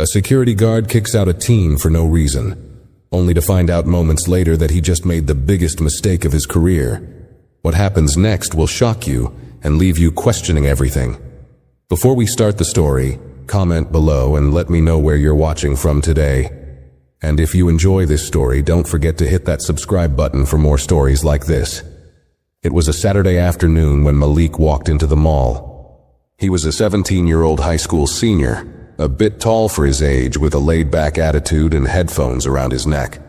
A security guard kicks out a teen for no reason, only to find out moments later that he just made the biggest mistake of his career. What happens next will shock you and leave you questioning everything. Before we start the story, comment below and let me know where you're watching from today. And if you enjoy this story, don't forget to hit that subscribe button for more stories like this. It was a Saturday afternoon when Malik walked into the mall. He was a 17-year-old high school senior, a bit tall for his age with a laid-back attitude and headphones around his neck.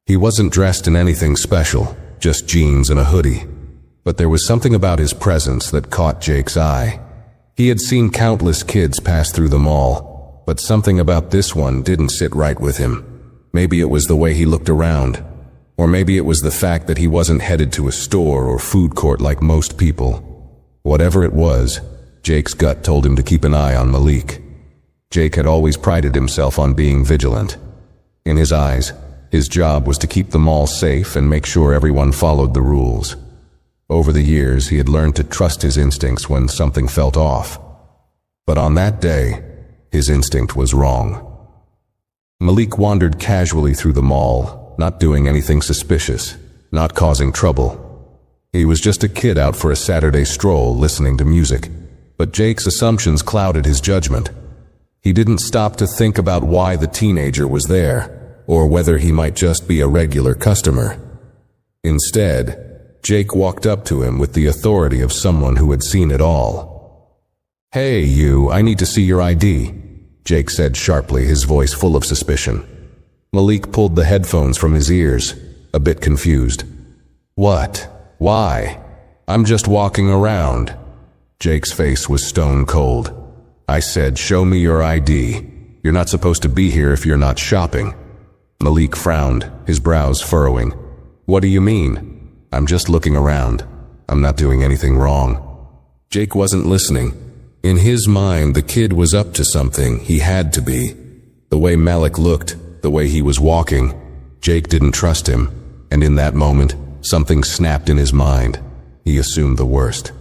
He wasn't dressed in anything special, just jeans and a hoodie. But there was something about his presence that caught Jake's eye. He had seen countless kids pass through the mall, but something about this one didn't sit right with him. Maybe it was the way he looked around, or maybe it was the fact that he wasn't headed to a store or food court like most people. Whatever it was, Jake's gut told him to keep an eye on Malik. Jake had always prided himself on being vigilant. In his eyes, his job was to keep the mall safe and make sure everyone followed the rules. Over the years, he had learned to trust his instincts when something felt off. But on that day, his instinct was wrong. Malik wandered casually through the mall, not doing anything suspicious, not causing trouble. He was just a kid out for a Saturday stroll listening to music, but Jake's assumptions clouded his judgment. He didn't stop to think about why the teenager was there, or whether he might just be a regular customer. Instead, Jake walked up to him with the authority of someone who had seen it all. "Hey, you, I need to see your ID," Jake said sharply, his voice full of suspicion. Malik pulled the headphones from his ears, a bit confused. "What? Why? I'm just walking around." Jake's face was stone cold. "I said, show me your ID. You're not supposed to be here if you're not shopping." Malik frowned, his brows furrowing. "What do you mean? I'm just looking around. I'm not doing anything wrong." Jake wasn't listening. In his mind, the kid was up to something. He had to be. The way Malik looked, the way he was walking, Jake didn't trust him, and in that moment, something snapped in his mind. He assumed the worst.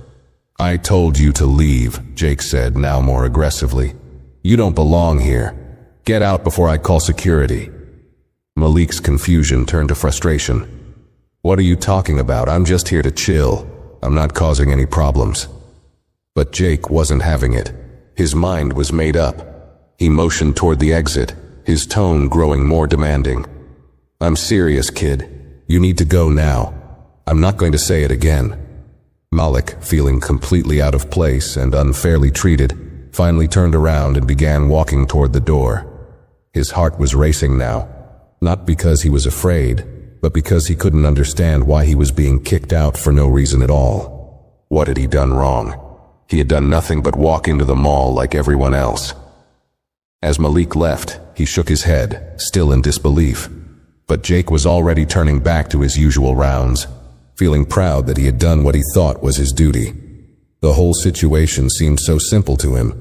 "I told you to leave," Jake said, now more aggressively. "You don't belong here. Get out before I call security." Malik's confusion turned to frustration. "What are you talking about? I'm just here to chill. I'm not causing any problems." But Jake wasn't having it. His mind was made up. He motioned toward the exit, his tone growing more demanding. "I'm serious, kid. You need to go now. I'm not going to say it again." Malik, feeling completely out of place and unfairly treated, finally turned around and began walking toward the door. His heart was racing now, not because he was afraid, but because he couldn't understand why he was being kicked out for no reason at all. What had he done wrong? He had done nothing but walk into the mall like everyone else. As Malik left, he shook his head, still in disbelief. But Jake was already turning back to his usual rounds, feeling proud that he had done what he thought was his duty. The whole situation seemed so simple to him.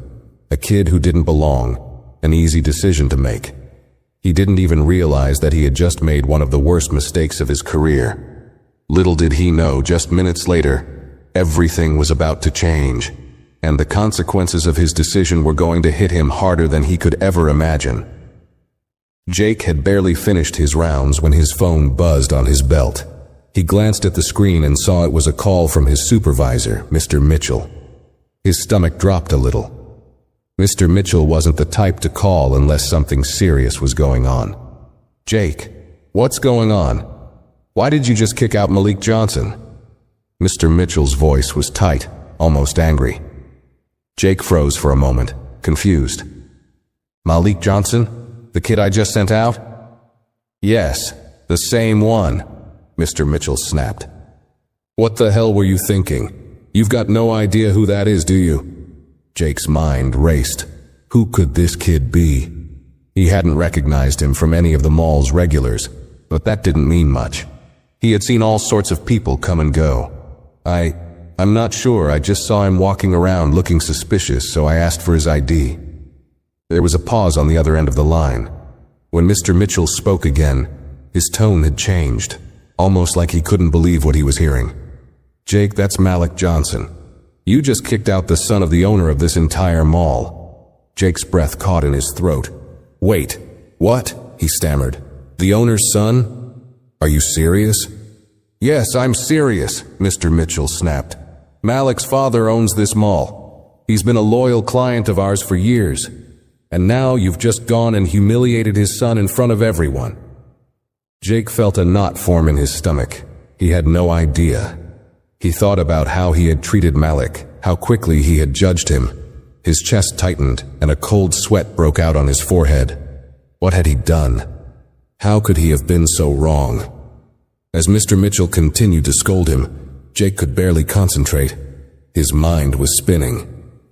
A kid who didn't belong, an easy decision to make. He didn't even realize that he had just made one of the worst mistakes of his career. Little did he know, just minutes later, everything was about to change, and the consequences of his decision were going to hit him harder than he could ever imagine. Jake had barely finished his rounds when his phone buzzed on his belt. He glanced at the screen and saw it was a call from his supervisor, Mr. Mitchell. His stomach dropped a little. Mr. Mitchell wasn't the type to call unless something serious was going on. "Jake, what's going on? Why did you just kick out Malik Johnson?" Mr. Mitchell's voice was tight, almost angry. Jake froze for a moment, confused. "Malik Johnson? The kid I just sent out?" "Yes, the same one," Mr. Mitchell snapped. "What the hell were you thinking? You've got no idea who that is, do you?" Jake's mind raced. Who could this kid be? He hadn't recognized him from any of the mall's regulars, but that didn't mean much. He had seen all sorts of people come and go. I'm not sure, I just saw him walking around looking suspicious, so I asked for his ID. There was a pause on the other end of the line. When Mr. Mitchell spoke again, his tone had changed, almost like he couldn't believe what he was hearing. "Jake, that's Malik Johnson. You just kicked out the son of the owner of this entire mall." Jake's breath caught in his throat. "Wait, what?" he stammered. "The owner's son? Are you serious?" "Yes, I'm serious," Mr. Mitchell snapped. "Malik's father owns this mall. He's been a loyal client of ours for years. And now you've just gone and humiliated his son in front of everyone." Jake felt a knot form in his stomach. He had no idea. He thought about how he had treated Malik, how quickly he had judged him. His chest tightened, and a cold sweat broke out on his forehead. What had he done? How could he have been so wrong? As Mr. Mitchell continued to scold him, Jake could barely concentrate. His mind was spinning.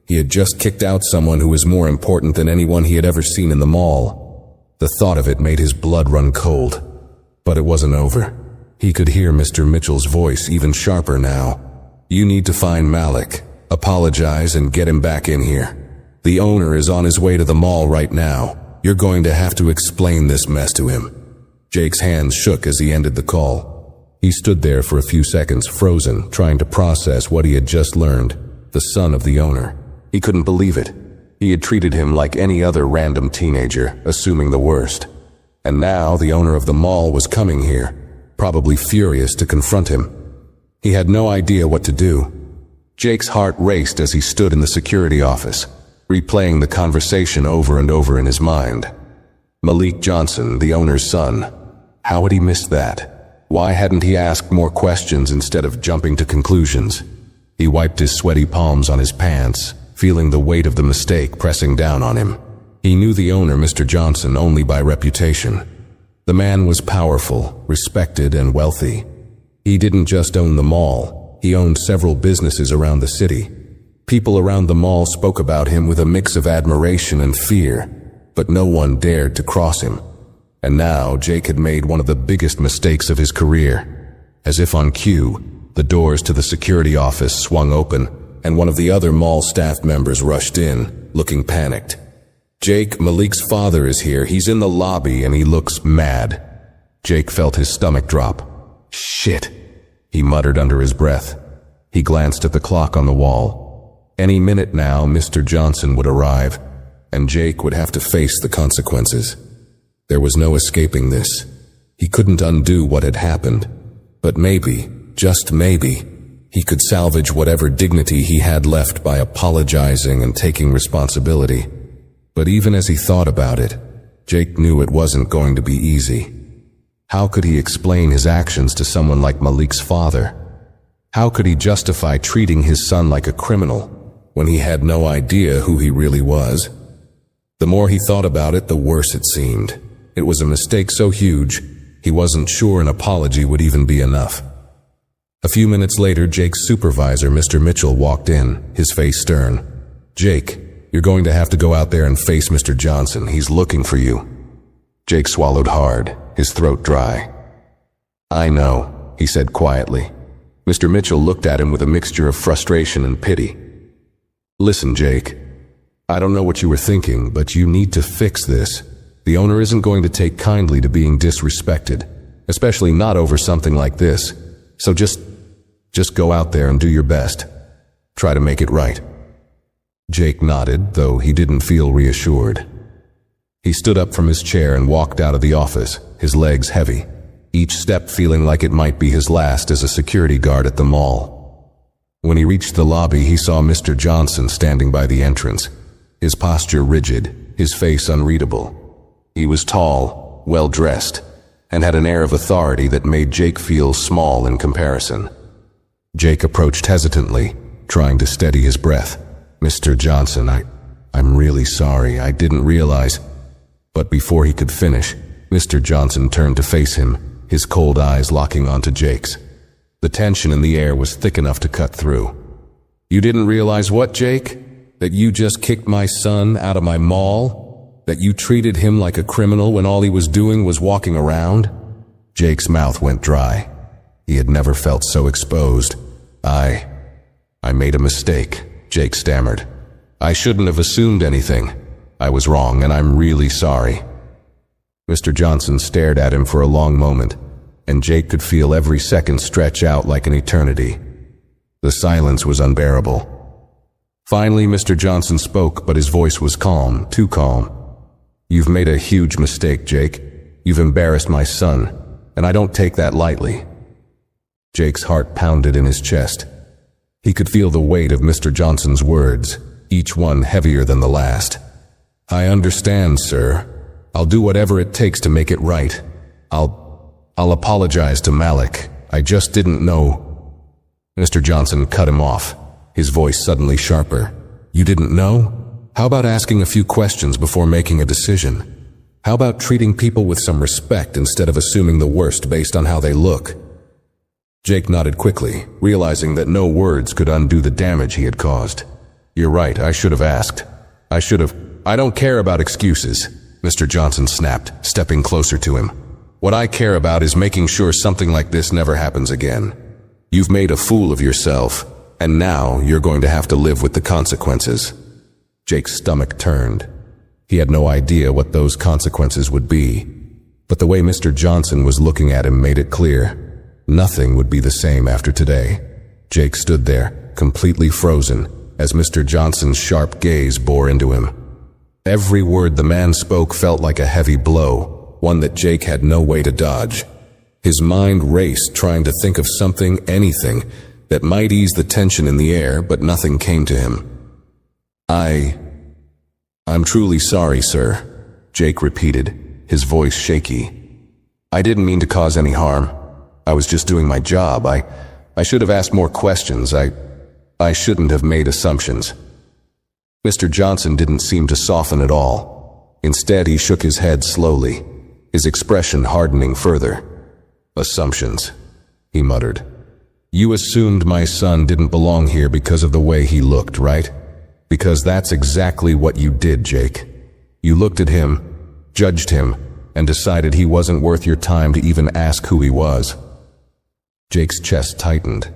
He had just kicked out someone who was more important than anyone he had ever seen in the mall. The thought of it made his blood run cold. But it wasn't over. He could hear Mr. Mitchell's voice even sharper now. "You need to find Malik, apologize, and get him back in here. The owner is on his way to the mall right now. You're going to have to explain this mess to him." Jake's hands shook as he ended the call. He stood there for a few seconds, frozen, trying to process what he had just learned. The son of the owner. He couldn't believe it. He had treated him like any other random teenager, assuming the worst. And now the owner of the mall was coming here, probably furious to confront him. He had no idea what to do. Jake's heart raced as he stood in the security office, replaying the conversation over and over in his mind. Malik Johnson, the owner's son. How had he missed that? Why hadn't he asked more questions instead of jumping to conclusions? He wiped his sweaty palms on his pants, feeling the weight of the mistake pressing down on him. He knew the owner, Mr. Johnson, only by reputation. The man was powerful, respected, and wealthy. He didn't just own the mall, he owned several businesses around the city. People around the mall spoke about him with a mix of admiration and fear, but no one dared to cross him. And now Jake had made one of the biggest mistakes of his career. As if on cue, the doors to the security office swung open, and one of the other mall staff members rushed in, looking panicked. "Jake, Malik's father is here. He's in the lobby and he looks mad." Jake felt his stomach drop. "Shit," he muttered under his breath. He glanced at the clock on the wall. Any minute now, Mr. Johnson would arrive, and Jake would have to face the consequences. There was no escaping this. He couldn't undo what had happened. But maybe, just maybe, he could salvage whatever dignity he had left by apologizing and taking responsibility. But even as he thought about it, Jake knew it wasn't going to be easy. How could he explain his actions to someone like Malik's father? How could he justify treating his son like a criminal when he had no idea who he really was? The more he thought about it, the worse it seemed. It was a mistake so huge, he wasn't sure an apology would even be enough. A few minutes later, Jake's supervisor, Mr. Mitchell, walked in, his face stern. "Jake, you're going to have to go out there and face Mr. Johnson. He's looking for you." Jake swallowed hard, his throat dry. "I know," he said quietly. Mr. Mitchell looked at him with a mixture of frustration and pity. "Listen, Jake, I don't know what you were thinking, but you need to fix this. The owner isn't going to take kindly to being disrespected, especially not over something like this. So just go out there and do your best. Try to make it right." Jake nodded, though he didn't feel reassured. He stood up from his chair and walked out of the office, his legs heavy, each step feeling like it might be his last as a security guard at the mall. When he reached the lobby, he saw Mr. Johnson standing by the entrance, his posture rigid, his face unreadable. He was tall, well-dressed, and had an air of authority that made Jake feel small in comparison. Jake approached hesitantly, trying to steady his breath. "Mr. Johnson, I'm really sorry. I didn't realize." But before he could finish, Mr. Johnson turned to face him, his cold eyes locking onto Jake's. The tension in the air was thick enough to cut through. "You didn't realize what, Jake? That you just kicked my son out of my mall? That you treated him like a criminal when all he was doing was walking around?" Jake's mouth went dry. He had never felt so exposed. I made a mistake," Jake stammered. "I shouldn't have assumed anything. I was wrong, and I'm really sorry." Mr. Johnson stared at him for a long moment, and Jake could feel every second stretch out like an eternity. The silence was unbearable. Finally, Mr. Johnson spoke, but his voice was calm, too calm. You've made a huge mistake, Jake. You've embarrassed my son, and I don't take that lightly." Jake's heart pounded in his chest. He could feel the weight of Mr. Johnson's words, each one heavier than the last. "I understand, sir. I'll do whatever it takes to make it right. I'll apologize to Malik. I just didn't know." Mr. Johnson cut him off, his voice suddenly sharper. "You didn't know? How about asking a few questions before making a decision? How about treating people with some respect instead of assuming the worst based on how they look?" Jake nodded quickly, realizing that no words could undo the damage he had caused. "You're right, I should have asked. I don't care about excuses," Mr. Johnson snapped, stepping closer to him. "What I care about is making sure something like this never happens again. You've made a fool of yourself, and now you're going to have to live with the consequences." Jake's stomach turned. He had no idea what those consequences would be, but the way Mr. Johnson was looking at him made it clear. Nothing would be the same after today. Jake stood there, completely frozen, as Mr. Johnson's sharp gaze bore into him. Every word the man spoke felt like a heavy blow, one that Jake had no way to dodge. His mind raced, trying to think of something, anything, that might ease the tension in the air, but nothing came to him. I'm truly sorry, sir," Jake repeated, his voice shaky. "I didn't mean to cause any harm. I was just doing my job. I should have asked more questions. I shouldn't have made assumptions." Mr. Johnson didn't seem to soften at all. Instead, he shook his head slowly, his expression hardening further. "Assumptions," he muttered. "You assumed my son didn't belong here because of the way he looked, right? Because that's exactly what you did, Jake. You looked at him, judged him, and decided he wasn't worth your time to even ask who he was." Jake's chest tightened.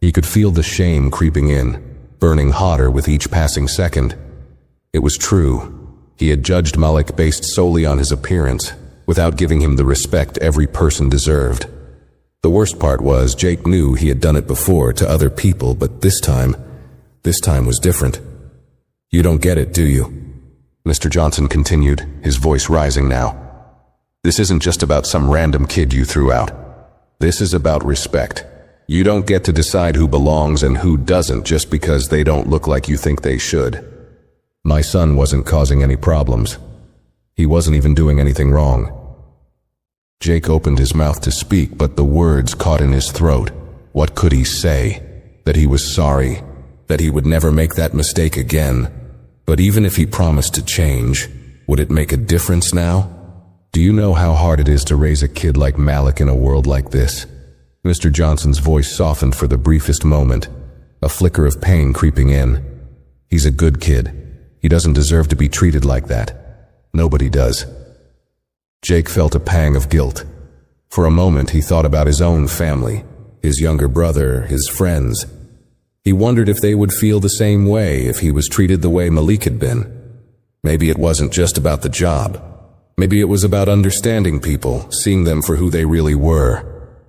He could feel the shame creeping in, burning hotter with each passing second. It was true. He had judged Malik based solely on his appearance, without giving him the respect every person deserved. The worst part was Jake knew he had done it before to other people, but this time was different. "You don't get it, do you?" Mr. Johnson continued, his voice rising now. "This isn't just about some random kid you threw out. This is about respect. You don't get to decide who belongs and who doesn't just because they don't look like you think they should. My son wasn't causing any problems. He wasn't even doing anything wrong." Jake opened his mouth to speak, but the words caught in his throat. What could he say? That he was sorry, that he would never make that mistake again. But even if he promised to change, would it make a difference now? Do you know how hard it is to raise a kid like Malik in a world like this? Mr. Johnson's voice softened for the briefest moment, a flicker of pain creeping in. He's a good kid. He doesn't deserve to be treated like that. Nobody does. Jake felt a pang of guilt. For a moment he thought about his own family, his younger brother, his friends. He wondered if they would feel the same way if he was treated the way Malik had been. Maybe it wasn't just about the job. Maybe it was about understanding people, seeing them for who they really were,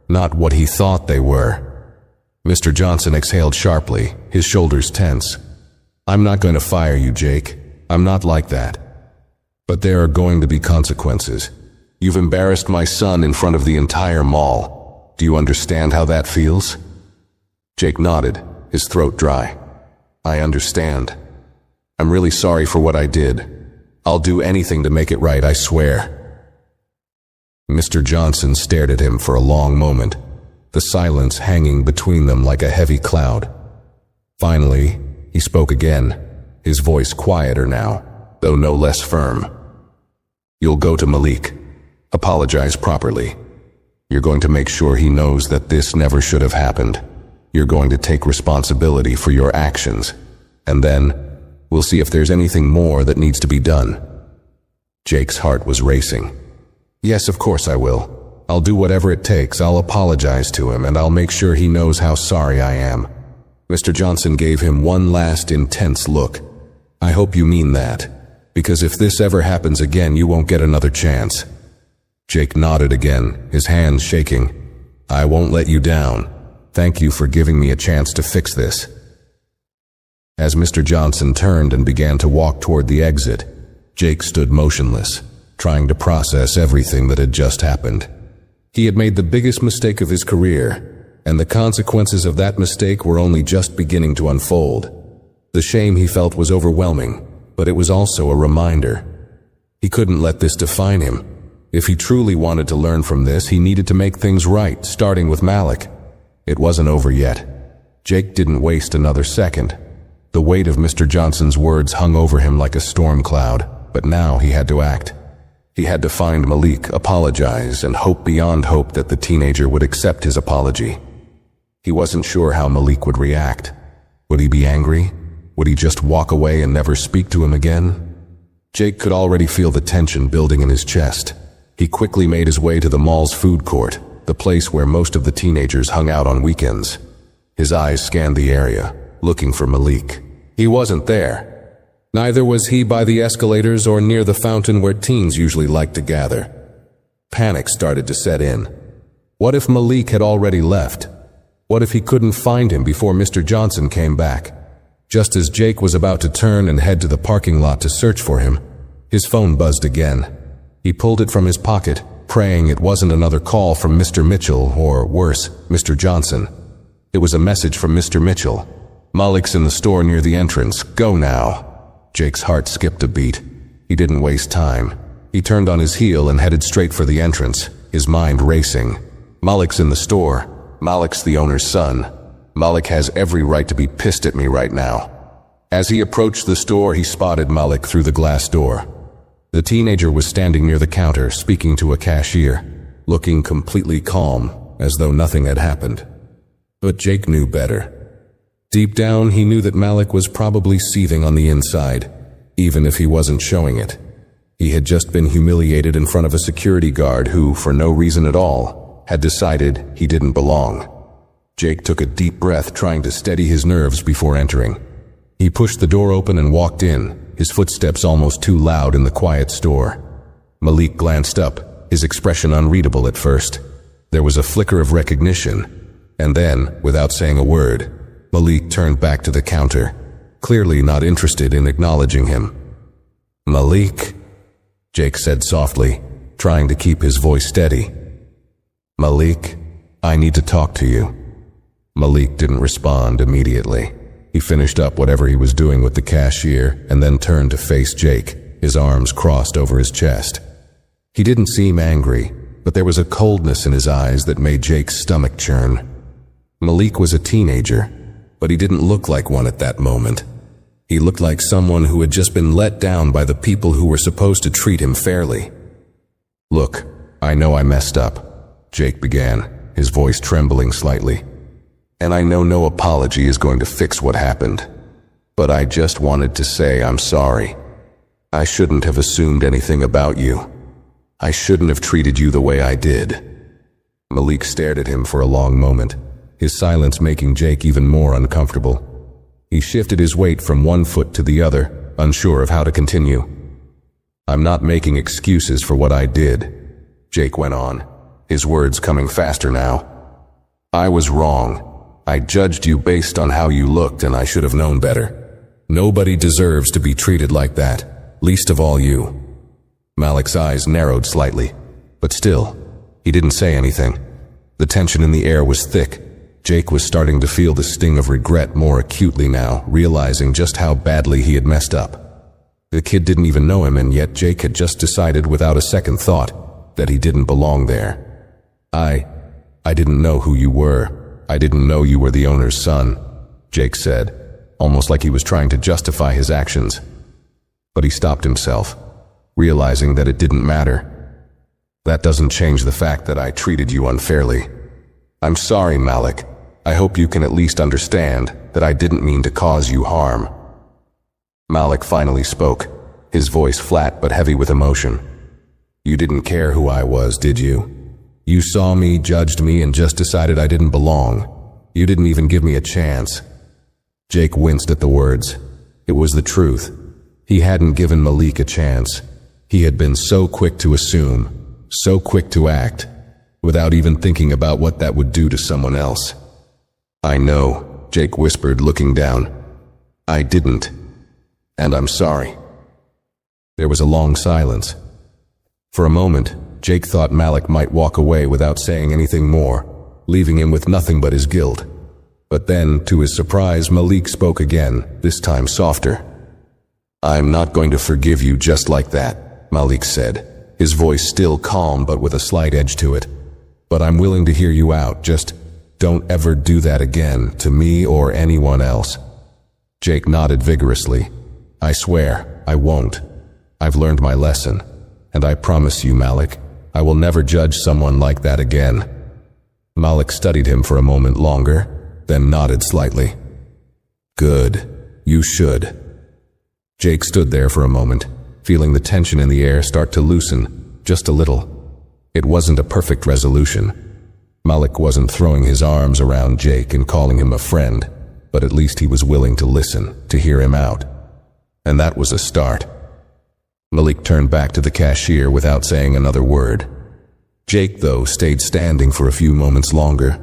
not what he thought they were. Mr. Johnson exhaled sharply, his shoulders tense. "I'm not going to fire you, Jake. I'm not like that. But there are going to be consequences. You've embarrassed my son in front of the entire mall. Do you understand how that feels?" Jake nodded, his throat dry. "I understand. I'm really sorry for what I did. I'll do anything to make it right, I swear." Mr. Johnson stared at him for a long moment, the silence hanging between them like a heavy cloud. Finally, he spoke again, his voice quieter now, though no less firm. "You'll go to Malik. Apologize properly. You're going to make sure he knows that this never should have happened. You're going to take responsibility for your actions. And then, we'll see if there's anything more that needs to be done." Jake's heart was racing. "Yes, of course I will. I'll do whatever it takes. I'll apologize to him, and I'll make sure he knows how sorry I am." Mr. Johnson gave him one last intense look. "I hope you mean that, because if this ever happens again, you won't get another chance." Jake nodded again, his hands shaking. "I won't let you down. Thank you for giving me a chance to fix this." As Mr. Johnson turned and began to walk toward the exit, Jake stood motionless, trying to process everything that had just happened. He had made the biggest mistake of his career, and the consequences of that mistake were only just beginning to unfold. The shame he felt was overwhelming, but it was also a reminder. He couldn't let this define him. If he truly wanted to learn from this, he needed to make things right, starting with Malik. It wasn't over yet. Jake didn't waste another second. The weight of Mr. Johnson's words hung over him like a storm cloud, but now he had to act. He had to find Malik, apologize, and hope beyond hope that the teenager would accept his apology. He wasn't sure how Malik would react. Would he be angry? Would he just walk away and never speak to him again? Jake could already feel the tension building in his chest. He quickly made his way to the mall's food court, the place where most of the teenagers hung out on weekends. His eyes scanned the area, looking for Malik. He wasn't there. Neither was he by the escalators or near the fountain where teens usually like to gather. Panic started to set in. What if Malik had already left? What if he couldn't find him before Mr. Johnson came back? Just as Jake was about to turn and head to the parking lot to search for him, his phone buzzed again. He pulled it from his pocket, praying it wasn't another call from Mr. Mitchell or, worse, Mr. Johnson. It was a message from Mr. Mitchell. "Malik's in the store near the entrance. Go now." Jake's heart skipped a beat. He didn't waste time. He turned on his heel and headed straight for the entrance, his mind racing. Malik's in the store. Malik's the owner's son. Malik has every right to be pissed at me right now. As he approached the store, he spotted Malik through the glass door. The teenager was standing near the counter, speaking to a cashier, looking completely calm, as though nothing had happened. But Jake knew better. Deep down, he knew that Malik was probably seething on the inside, even if he wasn't showing it. He had just been humiliated in front of a security guard who, for no reason at all, had decided he didn't belong. Jake took a deep breath, trying to steady his nerves before entering. He pushed the door open and walked in, his footsteps almost too loud in the quiet store. Malik glanced up, his expression unreadable at first. There was a flicker of recognition, and then, without saying a word, Malik turned back to the counter, clearly not interested in acknowledging him. "Malik," Jake said softly, trying to keep his voice steady. "Malik, I need to talk to you." Malik didn't respond immediately. He finished up whatever he was doing with the cashier and then turned to face Jake, his arms crossed over his chest. He didn't seem angry, but there was a coldness in his eyes that made Jake's stomach churn. Malik was a teenager, but he didn't look like one at that moment. He looked like someone who had just been let down by the people who were supposed to treat him fairly. "Look, I know I messed up," Jake began, his voice trembling slightly. "And I know no apology is going to fix what happened. But I just wanted to say I'm sorry. I shouldn't have assumed anything about you. I shouldn't have treated you the way I did." Malik stared at him for a long moment, his silence making Jake even more uncomfortable. He shifted his weight from one foot to the other, unsure of how to continue. "I'm not making excuses for what I did," Jake went on, his words coming faster now. "I was wrong. I judged you based on how you looked, and I should have known better. Nobody deserves to be treated like that, least of all you." Malik's eyes narrowed slightly, but still, he didn't say anything. The tension in the air was thick. Jake was starting to feel the sting of regret more acutely now, realizing just how badly he had messed up. The kid didn't even know him, and yet Jake had just decided without a second thought that he didn't belong there. I didn't know who you were. I didn't know you were the owner's son," Jake said, almost like he was trying to justify his actions. But he stopped himself, realizing that it didn't matter. "That doesn't change the fact that I treated you unfairly. I'm sorry, Malik. I hope you can at least understand that I didn't mean to cause you harm." Malik finally spoke, his voice flat but heavy with emotion. "You didn't care who I was, did you? You saw me, judged me, and just decided I didn't belong. You didn't even give me a chance." Jake winced at the words. It was the truth. He hadn't given Malik a chance. He had been so quick to assume, so quick to act, without even thinking about what that would do to someone else. "I know," Jake whispered, looking down. "I didn't. And I'm sorry." There was a long silence. For a moment, Jake thought Malik might walk away without saying anything more, leaving him with nothing but his guilt. But then, to his surprise, Malik spoke again, this time softer. "I'm not going to forgive you just like that," Malik said, his voice still calm but with a slight edge to it. "But I'm willing to hear you out, just don't ever do that again, to me or anyone else." Jake nodded vigorously. "I swear, I won't. I've learned my lesson, and I promise you, Malik, I will never judge someone like that again." Malik studied him for a moment longer, then nodded slightly. "Good. You should." Jake stood there for a moment, feeling the tension in the air start to loosen, just a little. It wasn't a perfect resolution. Malik wasn't throwing his arms around Jake and calling him a friend, but at least he was willing to listen, to hear him out. And that was a start. Malik turned back to the cashier without saying another word. Jake, though, stayed standing for a few moments longer,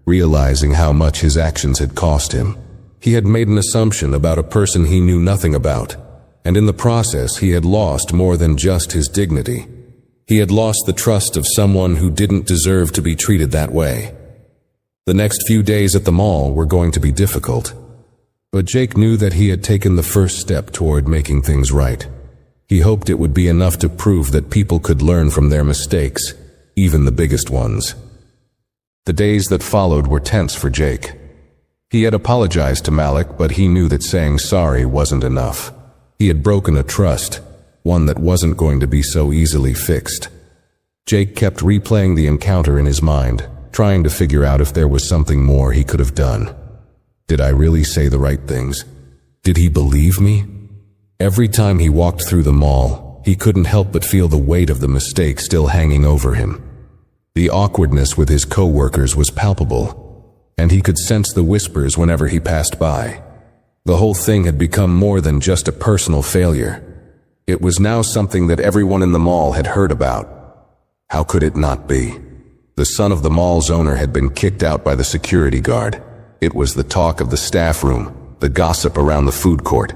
realizing how much his actions had cost him. He had made an assumption about a person he knew nothing about, and in the process he had lost more than just his dignity. He had lost the trust of someone who didn't deserve to be treated that way. The next few days at the mall were going to be difficult, but Jake knew that he had taken the first step toward making things right. He hoped it would be enough to prove that people could learn from their mistakes, even the biggest ones. The days that followed were tense for Jake. He had apologized to Malik, but he knew that saying sorry wasn't enough. He had broken a trust, one that wasn't going to be so easily fixed. Jake kept replaying the encounter in his mind, trying to figure out if there was something more he could have done. Did I really say the right things? Did he believe me? Every time he walked through the mall, he couldn't help but feel the weight of the mistake still hanging over him. The awkwardness with his coworkers was palpable, and he could sense the whispers whenever he passed by. The whole thing had become more than just a personal failure. It was now something that everyone in the mall had heard about. How could it not be? The son of the mall's owner had been kicked out by the security guard. It was the talk of the staff room, the gossip around the food court.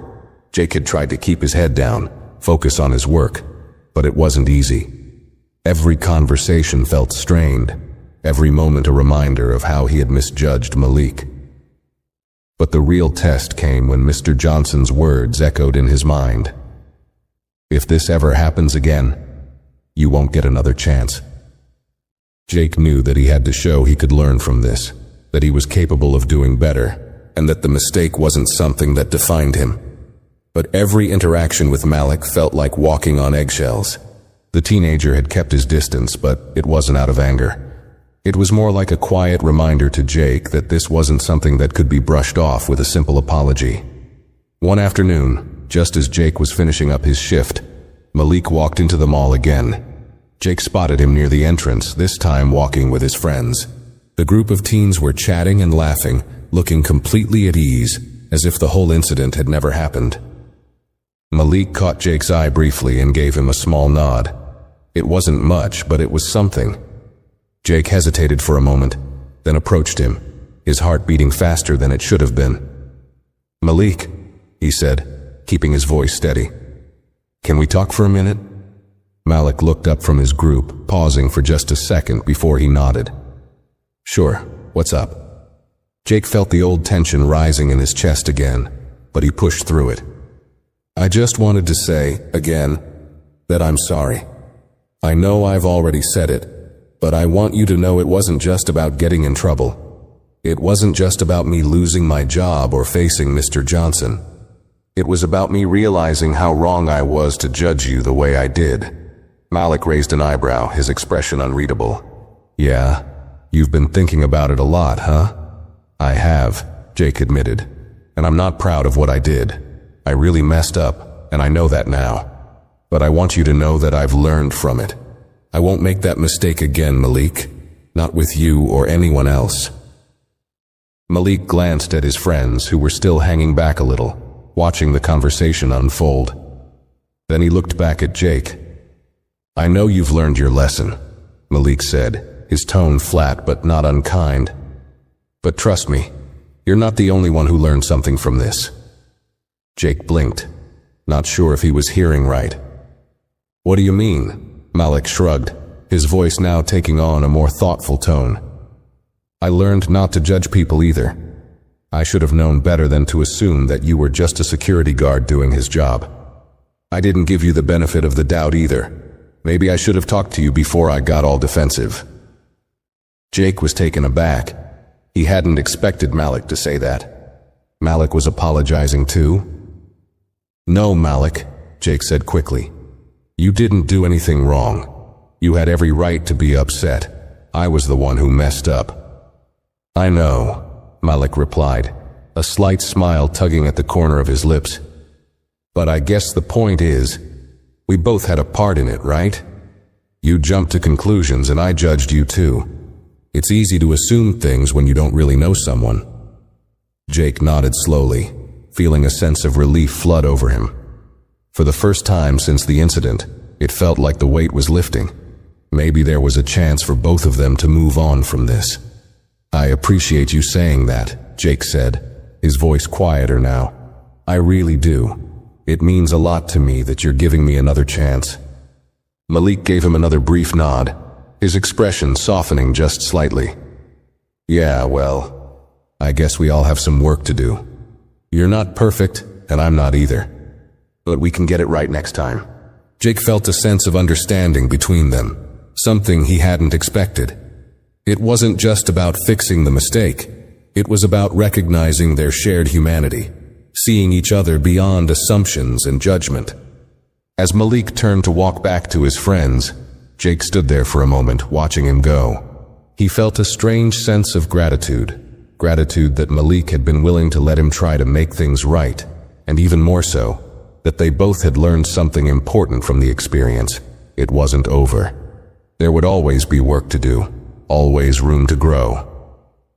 Jake had tried to keep his head down, focus on his work, but it wasn't easy. Every conversation felt strained, every moment a reminder of how he had misjudged Malik. But the real test came when Mr. Johnson's words echoed in his mind. "If this ever happens again, you won't get another chance." Jake knew that he had to show he could learn from this, that he was capable of doing better, and that the mistake wasn't something that defined him. But every interaction with Malik felt like walking on eggshells. The teenager had kept his distance, but it wasn't out of anger. It was more like a quiet reminder to Jake that this wasn't something that could be brushed off with a simple apology. One afternoon, just as Jake was finishing up his shift, Malik walked into the mall again. Jake spotted him near the entrance, this time walking with his friends. The group of teens were chatting and laughing, looking completely at ease, as if the whole incident had never happened. Malik caught Jake's eye briefly and gave him a small nod. It wasn't much, but it was something. Jake hesitated for a moment, then approached him, his heart beating faster than it should have been. "Malik," he said, keeping his voice steady. "Can we talk for a minute?" Malik looked up from his group, pausing for just a second before he nodded. "Sure, what's up?" Jake felt the old tension rising in his chest again, but he pushed through it. "I just wanted to say, again, that I'm sorry. I know I've already said it, but I want you to know it wasn't just about getting in trouble. It wasn't just about me losing my job or facing Mr. Johnson. It was about me realizing how wrong I was to judge you the way I did." Malik raised an eyebrow, his expression unreadable. "Yeah, you've been thinking about it a lot, huh?" "I have," Jake admitted, "and I'm not proud of what I did. I really messed up, and I know that now. But I want you to know that I've learned from it. I won't make that mistake again, Malik. Not with you or anyone else." Malik glanced at his friends, who were still hanging back a little, watching the conversation unfold. Then he looked back at Jake. "I know you've learned your lesson," Malik said, his tone flat but not unkind. "But trust me, you're not the only one who learned something from this." Jake blinked, not sure if he was hearing right. What do you mean? Malik shrugged, his voice now taking on a more thoughtful tone. I learned not to judge people either. I should have known better than to assume that you were just a security guard doing his job. I didn't give you the benefit of the doubt either. Maybe I should have talked to you before I got all defensive. Jake was taken aback. He hadn't expected Malik to say that. Malik was apologizing too? No, Malik, Jake said quickly. You didn't do anything wrong. You had every right to be upset. I was the one who messed up. I know, Malik replied, a slight smile tugging at the corner of his lips. But I guess the point is, we both had a part in it, right? You jumped to conclusions and I judged you too. It's easy to assume things when you don't really know someone. Jake nodded slowly, feeling a sense of relief flood over him. For the first time since the incident, it felt like the weight was lifting. Maybe there was a chance for both of them to move on from this. I appreciate you saying that, Jake said, his voice quieter now. I really do. It means a lot to me that you're giving me another chance. Malik gave him another brief nod, his expression softening just slightly. Yeah, well, I guess we all have some work to do. You're not perfect, and I'm not either. But we can get it right next time. Jake felt a sense of understanding between them, something he hadn't expected. It wasn't just about fixing the mistake. It was about recognizing their shared humanity, seeing each other beyond assumptions and judgment. As Malik turned to walk back to his friends, Jake stood there for a moment, watching him go. He felt a strange sense of gratitude that Malik had been willing to let him try to make things right, and even more so, that they both had learned something important from the experience. It wasn't over. There would always be work to do, always room to grow.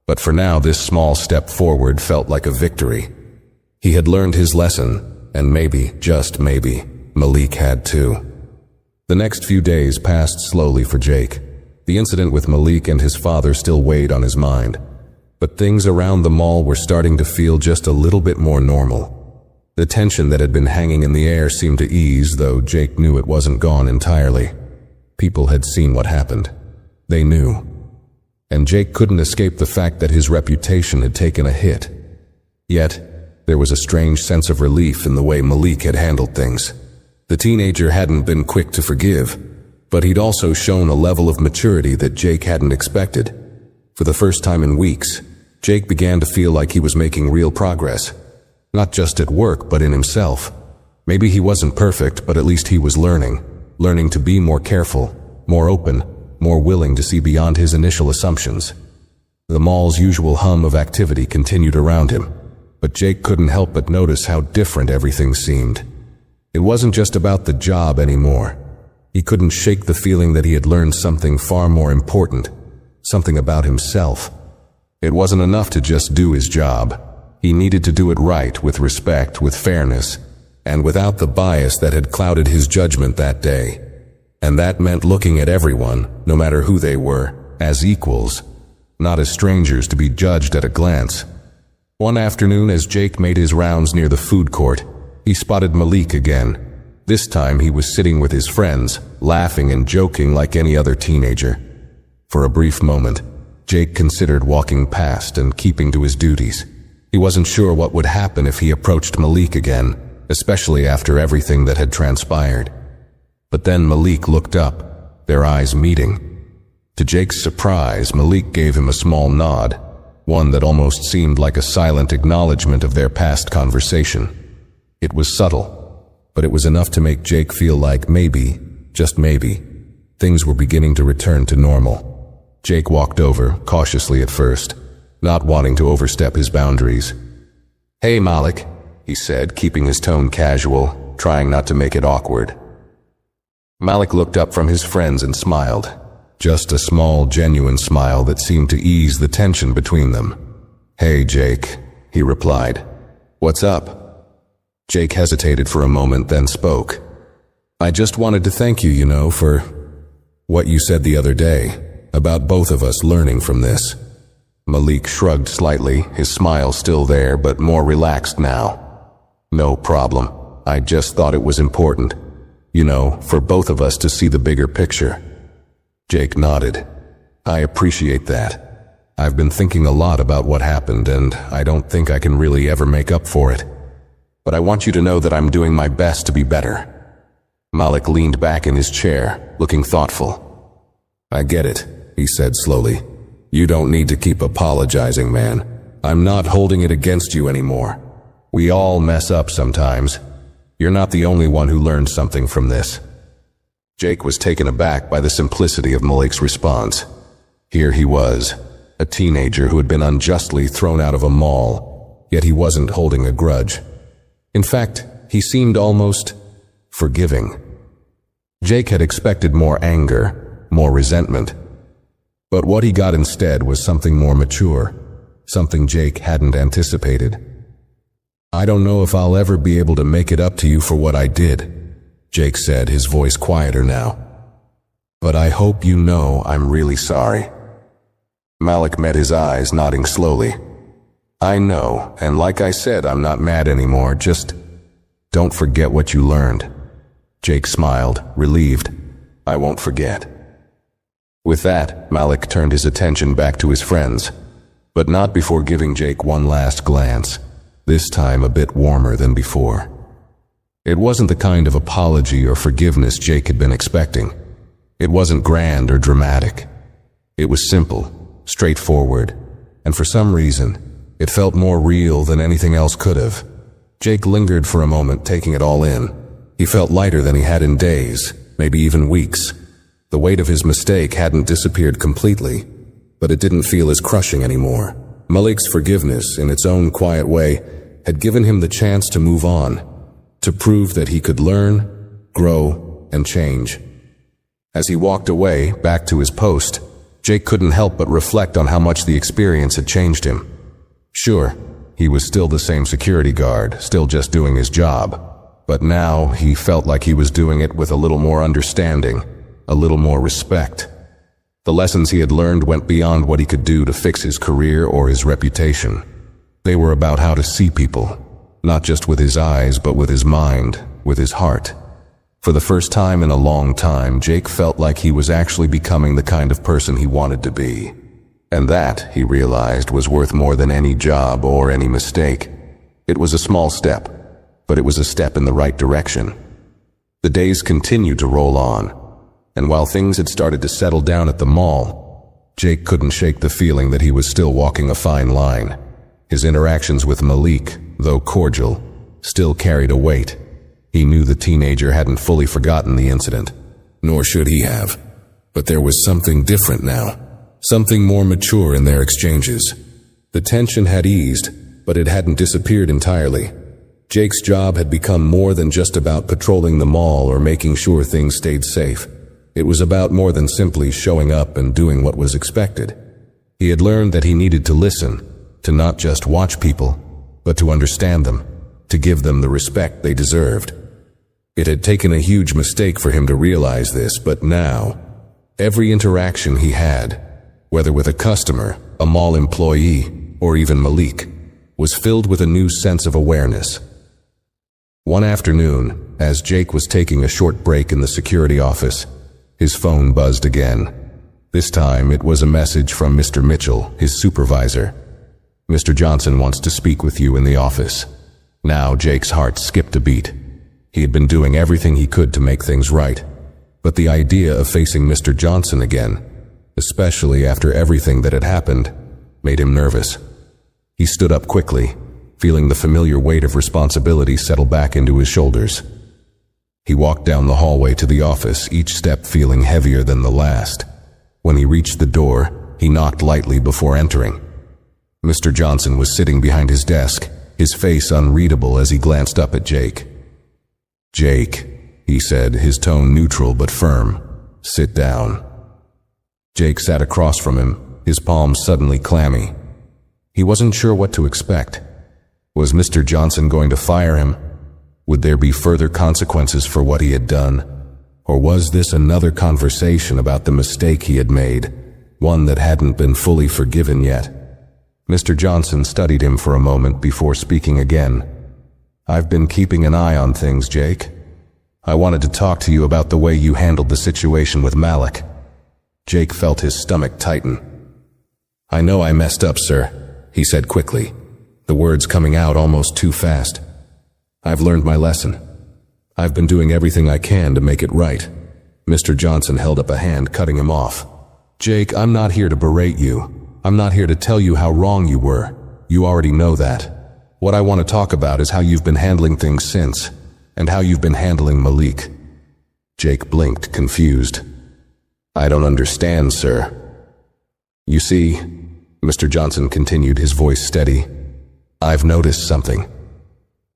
But for now, this small step forward felt like a victory. He had learned his lesson, and maybe, just maybe, Malik had too. The next few days passed slowly for Jake. The incident with Malik and his father still weighed on his mind, but things around the mall were starting to feel just a little bit more normal. The tension that had been hanging in the air seemed to ease, though Jake knew it wasn't gone entirely. People had seen what happened. They knew. And Jake couldn't escape the fact that his reputation had taken a hit. Yet, there was a strange sense of relief in the way Malik had handled things. The teenager hadn't been quick to forgive, but he'd also shown a level of maturity that Jake hadn't expected. For the first time in weeks, Jake began to feel like he was making real progress. Not just at work, but in himself. Maybe he wasn't perfect, but at least he was learning to be more careful, more open, more willing to see beyond his initial assumptions. The mall's usual hum of activity continued around him, but Jake couldn't help but notice how different everything seemed. It wasn't just about the job anymore. He couldn't shake the feeling that he had learned something far more important, something about himself. It wasn't enough to just do his job. He needed to do it right, with respect, with fairness, and without the bias that had clouded his judgment that day. And that meant looking at everyone, no matter who they were, as equals, not as strangers to be judged at a glance. One afternoon, as Jake made his rounds near the food court, he spotted Malik again. This time he was sitting with his friends, laughing and joking like any other teenager. For a brief moment, Jake considered walking past and keeping to his duties. He wasn't sure what would happen if he approached Malik again, especially after everything that had transpired. But then Malik looked up, their eyes meeting. To Jake's surprise, Malik gave him a small nod, one that almost seemed like a silent acknowledgement of their past conversation. It was subtle, but it was enough to make Jake feel like maybe, just maybe, things were beginning to return to normal. Jake walked over, cautiously at first, not wanting to overstep his boundaries. "Hey, Malik," he said, keeping his tone casual, trying not to make it awkward. Malik looked up from his friends and smiled, just a small, genuine smile that seemed to ease the tension between them. "Hey, Jake," he replied. "What's up?" Jake hesitated for a moment, then spoke. "I just wanted to thank you, for what you said the other day, about both of us learning from this." Malik shrugged slightly, his smile still there, but more relaxed now. "No problem. I just thought it was important. You know, for both of us to see the bigger picture. Jake nodded. I appreciate that. I've been thinking a lot about what happened, and I don't think I can really ever make up for it. But I want you to know that I'm doing my best to be better. Malik leaned back in his chair, looking thoughtful. I get it, he said slowly. You don't need to keep apologizing, man. I'm not holding it against you anymore. We all mess up sometimes. You're not the only one who learned something from this. Jake was taken aback by the simplicity of Malik's response. Here he was, a teenager who had been unjustly thrown out of a mall, yet he wasn't holding a grudge. In fact, he seemed almost forgiving. Jake had expected more anger, more resentment. But what he got instead was something more mature, something Jake hadn't anticipated. I don't know if I'll ever be able to make it up to you for what I did, Jake said, his voice quieter now. But I hope you know I'm really sorry. Malik met his eyes, nodding slowly. I know, and like I said, I'm not mad anymore, just don't forget what you learned. Jake smiled, relieved. I won't forget. With that, Malik turned his attention back to his friends, but not before giving Jake one last glance, this time a bit warmer than before. It wasn't the kind of apology or forgiveness Jake had been expecting. It wasn't grand or dramatic. It was simple, straightforward, and for some reason, it felt more real than anything else could have. Jake lingered for a moment, taking it all in. He felt lighter than he had in days, maybe even weeks. The weight of his mistake hadn't disappeared completely, but it didn't feel as crushing anymore. Malik's forgiveness, in its own quiet way, had given him the chance to move on, to prove that he could learn, grow, and change. As he walked away, back to his post, Jake couldn't help but reflect on how much the experience had changed him. Sure, he was still the same security guard, still just doing his job, but now he felt like he was doing it with a little more understanding, a little more respect. The lessons he had learned went beyond what he could do to fix his career or his reputation. They were about how to see people, not just with his eyes, but with his mind, with his heart. For the first time in a long time, Jake felt like he was actually becoming the kind of person he wanted to be. And that, he realized, was worth more than any job or any mistake. It was a small step, but it was a step in the right direction. The days continued to roll on, and while things had started to settle down at the mall, Jake couldn't shake the feeling that he was still walking a fine line. His interactions with Malik, though cordial, still carried a weight. He knew the teenager hadn't fully forgotten the incident, nor should he have. But there was something different now, something more mature in their exchanges. The tension had eased, but it hadn't disappeared entirely. Jake's job had become more than just about patrolling the mall or making sure things stayed safe. It was about more than simply showing up and doing what was expected. He had learned that he needed to listen, to not just watch people, but to understand them, to give them the respect they deserved. It had taken a huge mistake for him to realize this, but now, every interaction he had, whether with a customer, a mall employee, or even Malik, was filled with a new sense of awareness. One afternoon, as Jake was taking a short break in the security office, his phone buzzed again. This time, it was a message from Mr. Mitchell, his supervisor. Mr. Johnson wants to speak with you in the office. Now, Jake's heart skipped a beat. He had been doing everything he could to make things right, but the idea of facing Mr. Johnson again, especially after everything that had happened, made him nervous. He stood up quickly, feeling the familiar weight of responsibility settle back into his shoulders. He walked down the hallway to the office, each step feeling heavier than the last. When he reached the door, he knocked lightly before entering. Mr. Johnson was sitting behind his desk, his face unreadable as he glanced up at Jake. "Jake," he said, his tone neutral but firm, "sit down." Jake sat across from him, his palms suddenly clammy. He wasn't sure what to expect. Was Mr. Johnson going to fire him? Would there be further consequences for what he had done? Or was this another conversation about the mistake he had made, one that hadn't been fully forgiven yet? Mr. Johnson studied him for a moment before speaking again. "I've been keeping an eye on things, Jake. I wanted to talk to you about the way you handled the situation with Malik. Jake felt his stomach tighten. I know I messed up, sir, he said quickly, the words coming out almost too fast. I've learned my lesson. I've been doing everything I can to make it right. Mr. Johnson held up a hand, cutting him off. Jake, I'm not here to berate you. I'm not here to tell you how wrong you were. You already know that. What I want to talk about is how you've been handling things since, and how you've been handling Malik. Jake blinked, confused. I don't understand, sir. You see, Mr. Johnson continued, his voice steady, I've noticed something.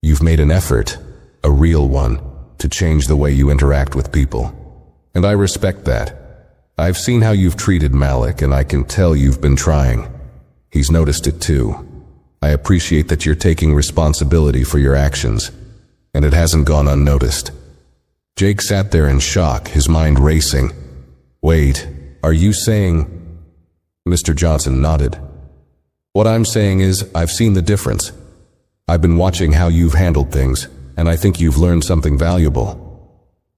You've made an effort, a real one, to change the way you interact with people. And I respect that. I've seen how you've treated Malik, and I can tell you've been trying. He's noticed it too. I appreciate that you're taking responsibility for your actions, and it hasn't gone unnoticed. Jake sat there in shock, his mind racing. Wait, are you saying... Mr. Johnson nodded. What I'm saying is, I've seen the difference. I've been watching how you've handled things, and I think you've learned something valuable.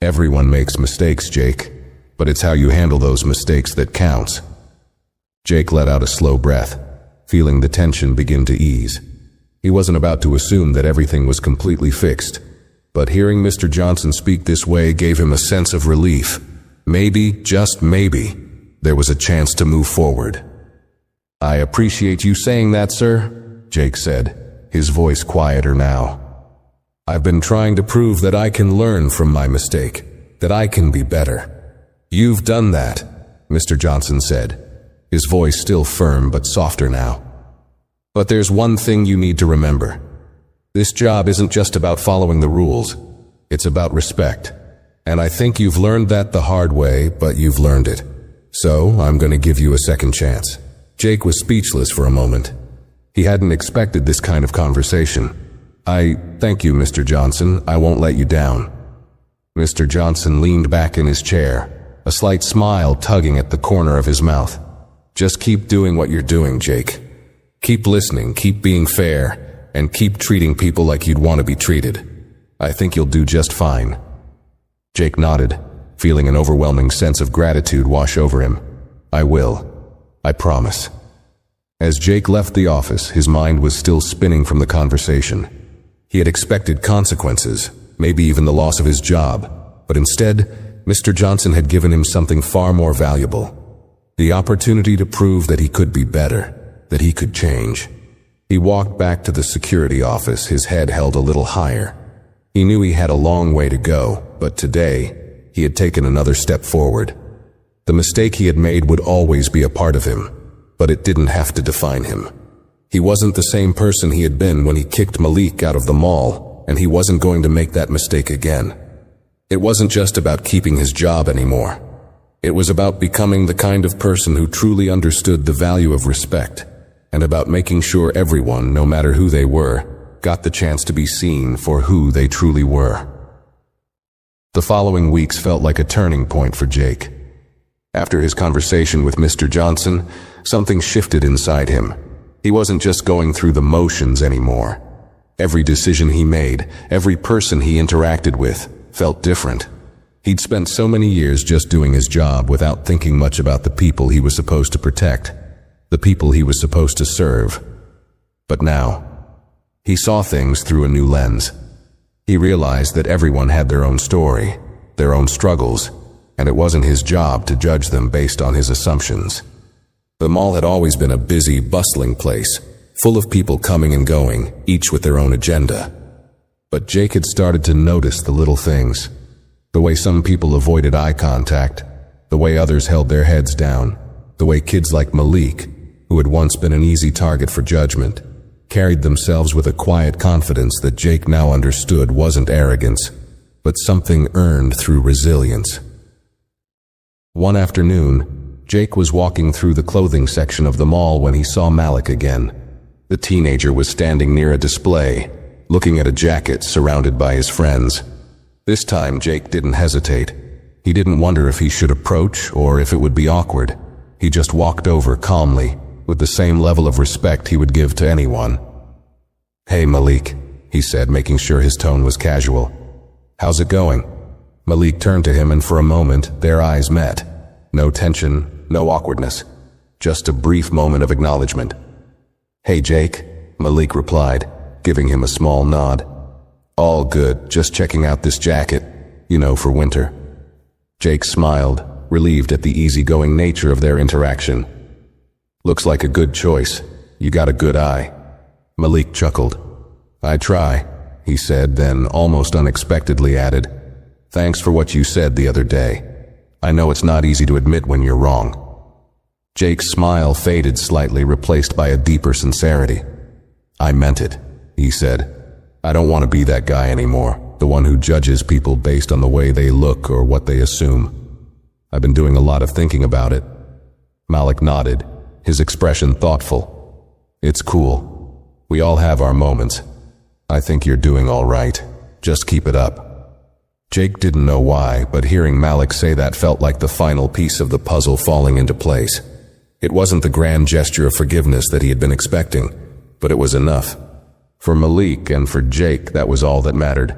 Everyone makes mistakes, Jake, but it's how you handle those mistakes that counts. Jake let out a slow breath, feeling the tension begin to ease. He wasn't about to assume that everything was completely fixed, but hearing Mr. Johnson speak this way gave him a sense of relief. Maybe, just maybe, there was a chance to move forward. I appreciate you saying that, sir, Jake said, his voice quieter now. I've been trying to prove that I can learn from my mistake, that I can be better. You've done that, Mr. Johnson said, his voice still firm but softer now. But there's one thing you need to remember. This job isn't just about following the rules. It's about respect. And I think you've learned that the hard way, but you've learned it. So, I'm going to give you a second chance. Jake was speechless for a moment. He hadn't expected this kind of conversation. Thank you, Mr. Johnson. I won't let you down. Mr. Johnson leaned back in his chair, a slight smile tugging at the corner of his mouth. Just keep doing what you're doing, Jake. Keep listening, keep being fair, and keep treating people like you'd want to be treated. I think you'll do just fine. Jake nodded, feeling an overwhelming sense of gratitude wash over him. I will. I promise. As Jake left the office, his mind was still spinning from the conversation. He had expected consequences, maybe even the loss of his job, but instead, Mr. Johnson had given him something far more valuable. The opportunity to prove that he could be better, that he could change. He walked back to the security office, his head held a little higher. He knew he had a long way to go, but today, he had taken another step forward. The mistake he had made would always be a part of him, but it didn't have to define him. He wasn't the same person he had been when he kicked Malik out of the mall, and he wasn't going to make that mistake again. It wasn't just about keeping his job anymore. It was about becoming the kind of person who truly understood the value of respect, and about making sure everyone, no matter who they were, got the chance to be seen for who they truly were. The following weeks felt like a turning point for Jake. After his conversation with Mr. Johnson, something shifted inside him. He wasn't just going through the motions anymore. Every decision he made, every person he interacted with, felt different. He'd spent so many years just doing his job without thinking much about the people he was supposed to protect, the people he was supposed to serve. But now, he saw things through a new lens. He realized that everyone had their own story, their own struggles, and it wasn't his job to judge them based on his assumptions. The mall had always been a busy, bustling place, full of people coming and going, each with their own agenda. But Jake had started to notice the little things. The way some people avoided eye contact, the way others held their heads down, the way kids like Malik, who had once been an easy target for judgment, carried themselves with a quiet confidence that Jake now understood wasn't arrogance, but something earned through resilience. One afternoon, Jake was walking through the clothing section of the mall when he saw Malik again. The teenager was standing near a display, looking at a jacket surrounded by his friends. This time, Jake didn't hesitate. He didn't wonder if he should approach or if it would be awkward. He just walked over calmly, with the same level of respect he would give to anyone. "Hey, Malik," he said, making sure his tone was casual. "How's it going?" Malik turned to him, and for a moment, their eyes met. No tension, no awkwardness. Just a brief moment of acknowledgement. "Hey, Jake," Malik replied, giving him a small nod. "All good, just checking out this jacket, for winter." Jake smiled, relieved at the easygoing nature of their interaction. "Looks like a good choice. You got a good eye." Malik chuckled. "I try," he said, then almost unexpectedly added, "Thanks for what you said the other day. I know it's not easy to admit when you're wrong." Jake's smile faded slightly, replaced by a deeper sincerity. "I meant it," he said. "I don't want to be that guy anymore, the one who judges people based on the way they look or what they assume. I've been doing a lot of thinking about it." Malik nodded, his expression thoughtful. "It's cool. We all have our moments. I think you're doing all right. Just keep it up." Jake didn't know why, but hearing Malik say that felt like the final piece of the puzzle falling into place. It wasn't the grand gesture of forgiveness that he had been expecting, but it was enough. For Malik and for Jake, that was all that mattered.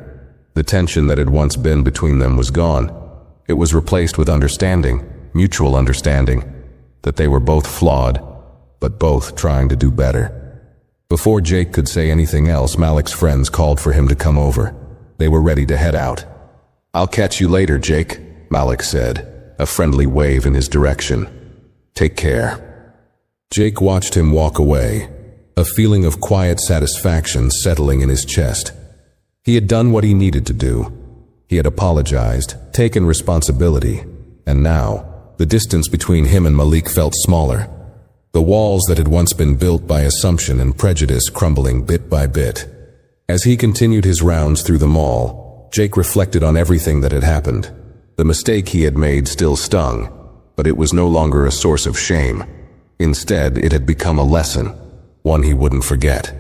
The tension that had once been between them was gone. It was replaced with understanding, mutual understanding, that they were both flawed, but both trying to do better. Before Jake could say anything else, Malik's friends called for him to come over. They were ready to head out. "I'll catch you later, Jake," Malik said, a friendly wave in his direction. "Take care." Jake watched him walk away, a feeling of quiet satisfaction settling in his chest. He had done what he needed to do. He had apologized, taken responsibility, and now, the distance between him and Malik felt smaller. The walls that had once been built by assumption and prejudice crumbling bit by bit. As he continued his rounds through the mall, Jake reflected on everything that had happened. The mistake he had made still stung, but it was no longer a source of shame. Instead, it had become a lesson, one he wouldn't forget.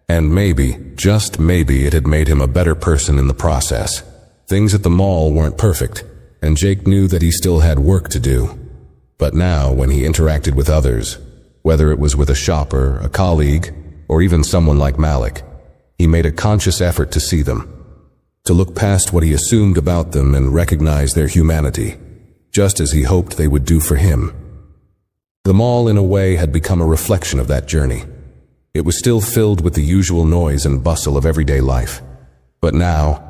And maybe, just maybe, it had made him a better person in the process. Things at the mall weren't perfect, and Jake knew that he still had work to do. But now, when he interacted with others, whether it was with a shopper, a colleague, or even someone like Malik, he made a conscious effort to see them, to look past what he assumed about them and recognize their humanity, just as he hoped they would do for him. The mall, in a way, had become a reflection of that journey. It was still filled with the usual noise and bustle of everyday life. But now,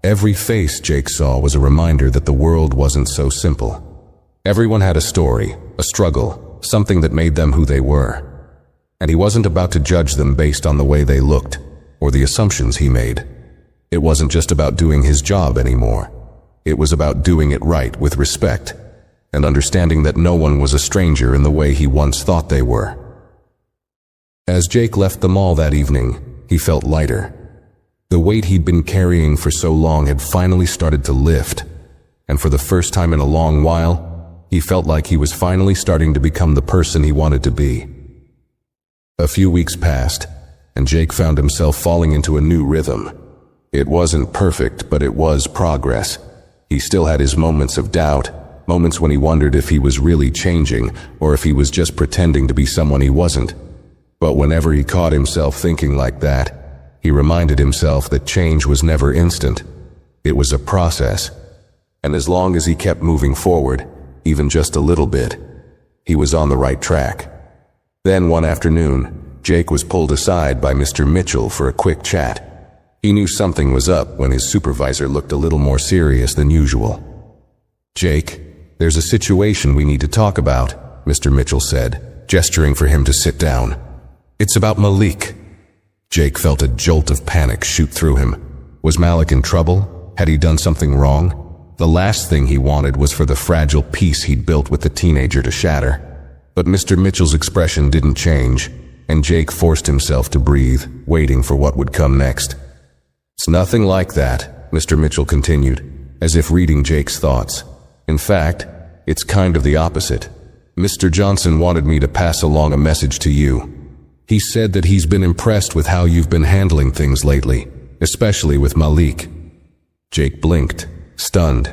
every face Jake saw was a reminder that the world wasn't so simple. Everyone had a story, a struggle, something that made them who they were. And he wasn't about to judge them based on the way they looked, or the assumptions he made. It wasn't just about doing his job anymore. It was about doing it right with respect, and understanding that no one was a stranger in the way he once thought they were. As Jake left the mall that evening, he felt lighter. The weight he'd been carrying for so long had finally started to lift, and for the first time in a long while, he felt like he was finally starting to become the person he wanted to be. A few weeks passed, and Jake found himself falling into a new rhythm. It wasn't perfect, but it was progress. He still had his moments of doubt, moments when he wondered if he was really changing, or if he was just pretending to be someone he wasn't. But whenever he caught himself thinking like that, he reminded himself that change was never instant. It was a process. And as long as he kept moving forward, even just a little bit, he was on the right track. Then one afternoon, Jake was pulled aside by Mr. Mitchell for a quick chat. He knew something was up when his supervisor looked a little more serious than usual. "Jake, there's a situation we need to talk about," Mr. Mitchell said, gesturing for him to sit down. "It's about Malik." Jake felt a jolt of panic shoot through him. Was Malik in trouble? Had he done something wrong? The last thing he wanted was for the fragile peace he'd built with the teenager to shatter. But Mr. Mitchell's expression didn't change, and Jake forced himself to breathe, waiting for what would come next. "It's nothing like that," Mr. Mitchell continued, as if reading Jake's thoughts. "In fact, it's kind of the opposite. Mr. Johnson wanted me to pass along a message to you. He said that he's been impressed with how you've been handling things lately, especially with Malik." Jake blinked, stunned.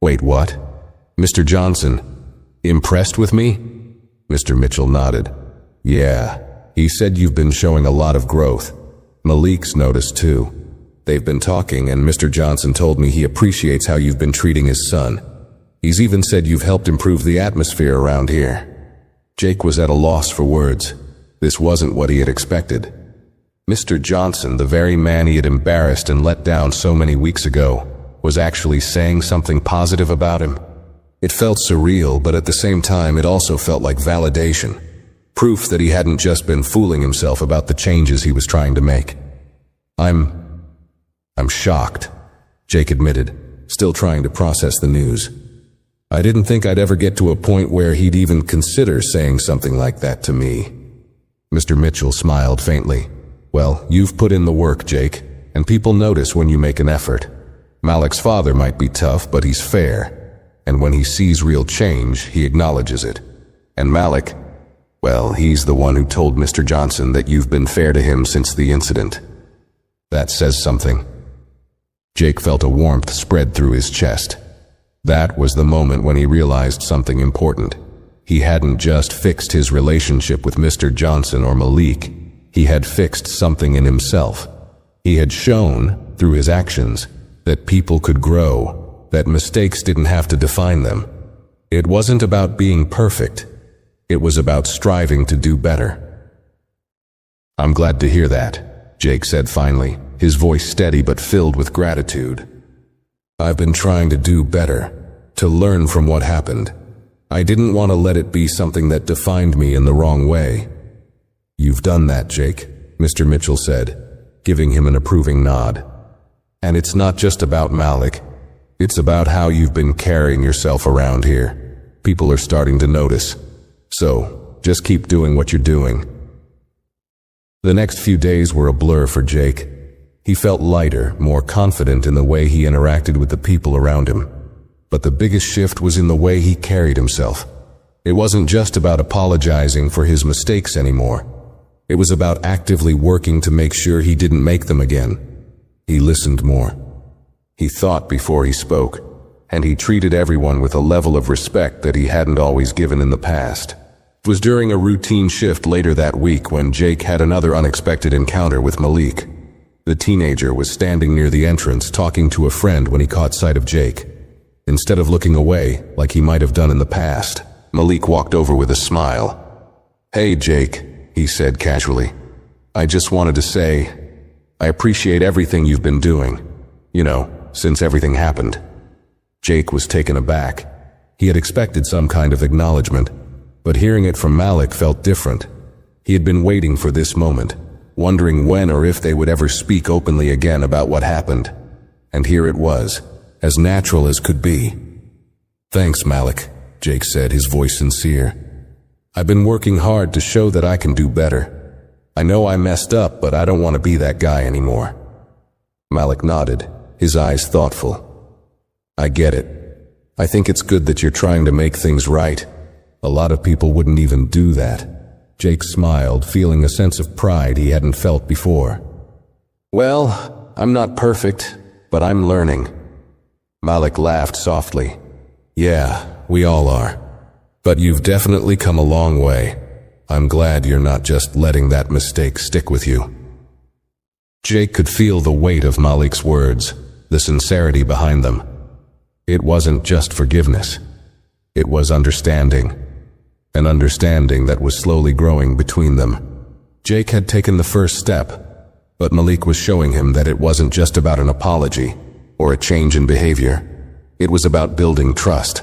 "Wait, what? Mr. Johnson, impressed with me?" Mr. Mitchell nodded. "Yeah, he said you've been showing a lot of growth. Malik's noticed too. They've been talking, and Mr. Johnson told me he appreciates how you've been treating his son. He's even said you've helped improve the atmosphere around here." Jake was at a loss for words. This wasn't what he had expected. Mr. Johnson, the very man he had embarrassed and let down so many weeks ago, was actually saying something positive about him. It felt surreal, but at the same time it also felt like validation. Proof that he hadn't just been fooling himself about the changes he was trying to make. I'm shocked," Jake admitted, still trying to process the news. "I didn't think I'd ever get to a point where he'd even consider saying something like that to me." Mr. Mitchell smiled faintly. "Well, you've put in the work, Jake, and people notice when you make an effort. Malik's father might be tough, but he's fair, and when he sees real change, he acknowledges it. And Malik, well, he's the one who told Mr. Johnson that you've been fair to him since the incident. That says something." Jake felt a warmth spread through his chest. That was the moment when he realized something important. He hadn't just fixed his relationship with Mr. Johnson or Malik. He had fixed something in himself. He had shown, through his actions, that people could grow, that mistakes didn't have to define them. It wasn't about being perfect. It was about striving to do better. "I'm glad to hear that," Jake said finally, his voice steady but filled with gratitude. "I've been trying to do better, to learn from what happened. I didn't want to let it be something that defined me in the wrong way." "You've done that, Jake," Mr. Mitchell said, giving him an approving nod. "And it's not just about Malik. It's about how you've been carrying yourself around here. People are starting to notice. So, just keep doing what you're doing." The next few days were a blur for Jake. He felt lighter, more confident in the way he interacted with the people around him. But the biggest shift was in the way he carried himself. It wasn't just about apologizing for his mistakes anymore. It was about actively working to make sure he didn't make them again. He listened more. He thought before he spoke, and he treated everyone with a level of respect that he hadn't always given in the past. It was during a routine shift later that week when Jake had another unexpected encounter with Malik. The teenager was standing near the entrance talking to a friend when he caught sight of Jake. Instead of looking away, like he might have done in the past, Malik walked over with a smile. "Hey, Jake," he said casually. "I just wanted to say, I appreciate everything you've been doing. Since everything happened." Jake was taken aback. He had expected some kind of acknowledgement, but hearing it from Malik felt different. He had been waiting for this moment, wondering when or if they would ever speak openly again about what happened. And here it was, as natural as could be. "Thanks, Malik," Jake said, his voice sincere. "I've been working hard to show that I can do better. I know I messed up, but I don't want to be that guy anymore." Malik nodded, his eyes thoughtful. "I get it. I think it's good that you're trying to make things right. A lot of people wouldn't even do that." Jake smiled, feeling a sense of pride he hadn't felt before. "Well, I'm not perfect, but I'm learning." Malik laughed softly. "Yeah, we all are. But you've definitely come a long way. I'm glad you're not just letting that mistake stick with you." Jake could feel the weight of Malik's words, the sincerity behind them. It wasn't just forgiveness. It was understanding. An understanding that was slowly growing between them. Jake had taken the first step, but Malik was showing him that it wasn't just about an apology or a change in behavior. It was about building trust,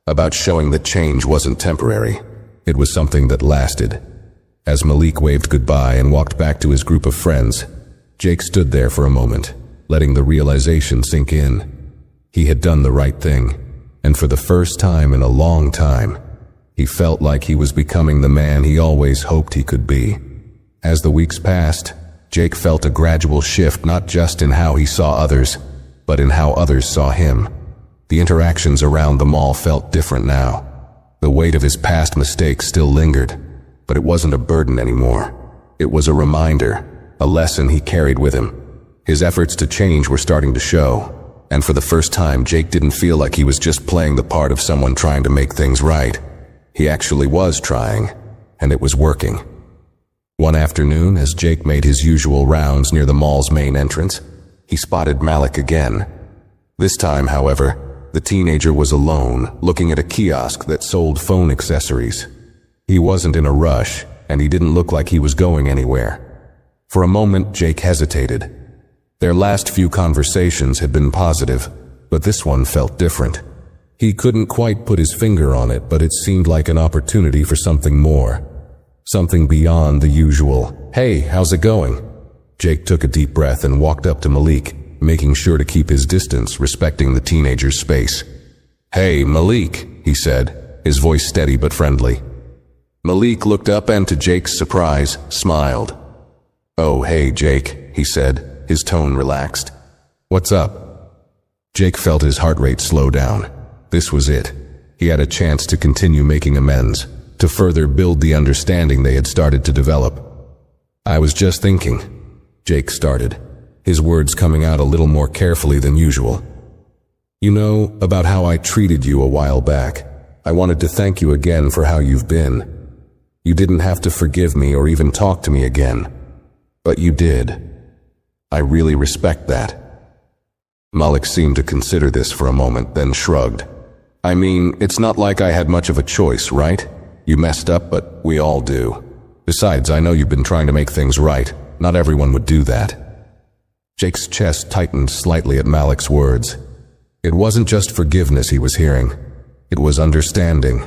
about showing that change wasn't temporary. It was something that lasted. As Malik waved goodbye and walked back to his group of friends, Jake stood there for a moment, letting the realization sink in. He had done the right thing, and for the first time in a long time, he felt like he was becoming the man he always hoped he could be. As the weeks passed, Jake felt a gradual shift not just in how he saw others, but in how others saw him. The interactions around the mall felt different now. The weight of his past mistakes still lingered, but it wasn't a burden anymore. It was a reminder, a lesson he carried with him. His efforts to change were starting to show, and for the first time Jake didn't feel like he was just playing the part of someone trying to make things right. He actually was trying, and it was working. One afternoon, as Jake made his usual rounds near the mall's main entrance, he spotted Malik again. This time, however, the teenager was alone, looking at a kiosk that sold phone accessories. He wasn't in a rush, and he didn't look like he was going anywhere. For a moment, Jake hesitated. Their last few conversations had been positive, but this one felt different. He couldn't quite put his finger on it, but it seemed like an opportunity for something more. Something beyond the usual, "Hey, how's it going?" Jake took a deep breath and walked up to Malik, making sure to keep his distance, respecting the teenager's space. "Hey, Malik," he said, his voice steady but friendly. Malik looked up and, to Jake's surprise, smiled. "Oh, hey, Jake," he said, his tone relaxed. "What's up?" Jake felt his heart rate slow down. This was it. He had a chance to continue making amends, to further build the understanding they had started to develop. "I was just thinking," Jake started, his words coming out a little more carefully than usual. "You know, about how I treated you a while back. I wanted to thank you again for how you've been. You didn't have to forgive me or even talk to me again. But you did. I really respect that." Malik seemed to consider this for a moment, then shrugged. "I mean, it's not like I had much of a choice, right? You messed up, but we all do. Besides, I know you've been trying to make things right. Not everyone would do that." Jake's chest tightened slightly at Malik's words. It wasn't just forgiveness he was hearing. It was understanding.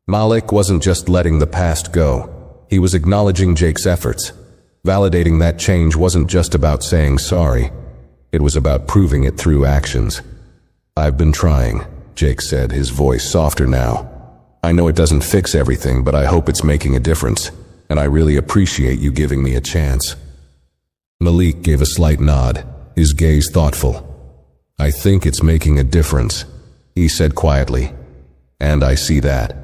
Malik wasn't just letting the past go. He was acknowledging Jake's efforts, validating that change wasn't just about saying sorry. It was about proving it through actions. "I've been trying," Jake said, his voice softer now. "I know it doesn't fix everything, but I hope it's making a difference, and I really appreciate you giving me a chance." Malik gave a slight nod, his gaze thoughtful. "I think it's making a difference," he said quietly. "And I see that.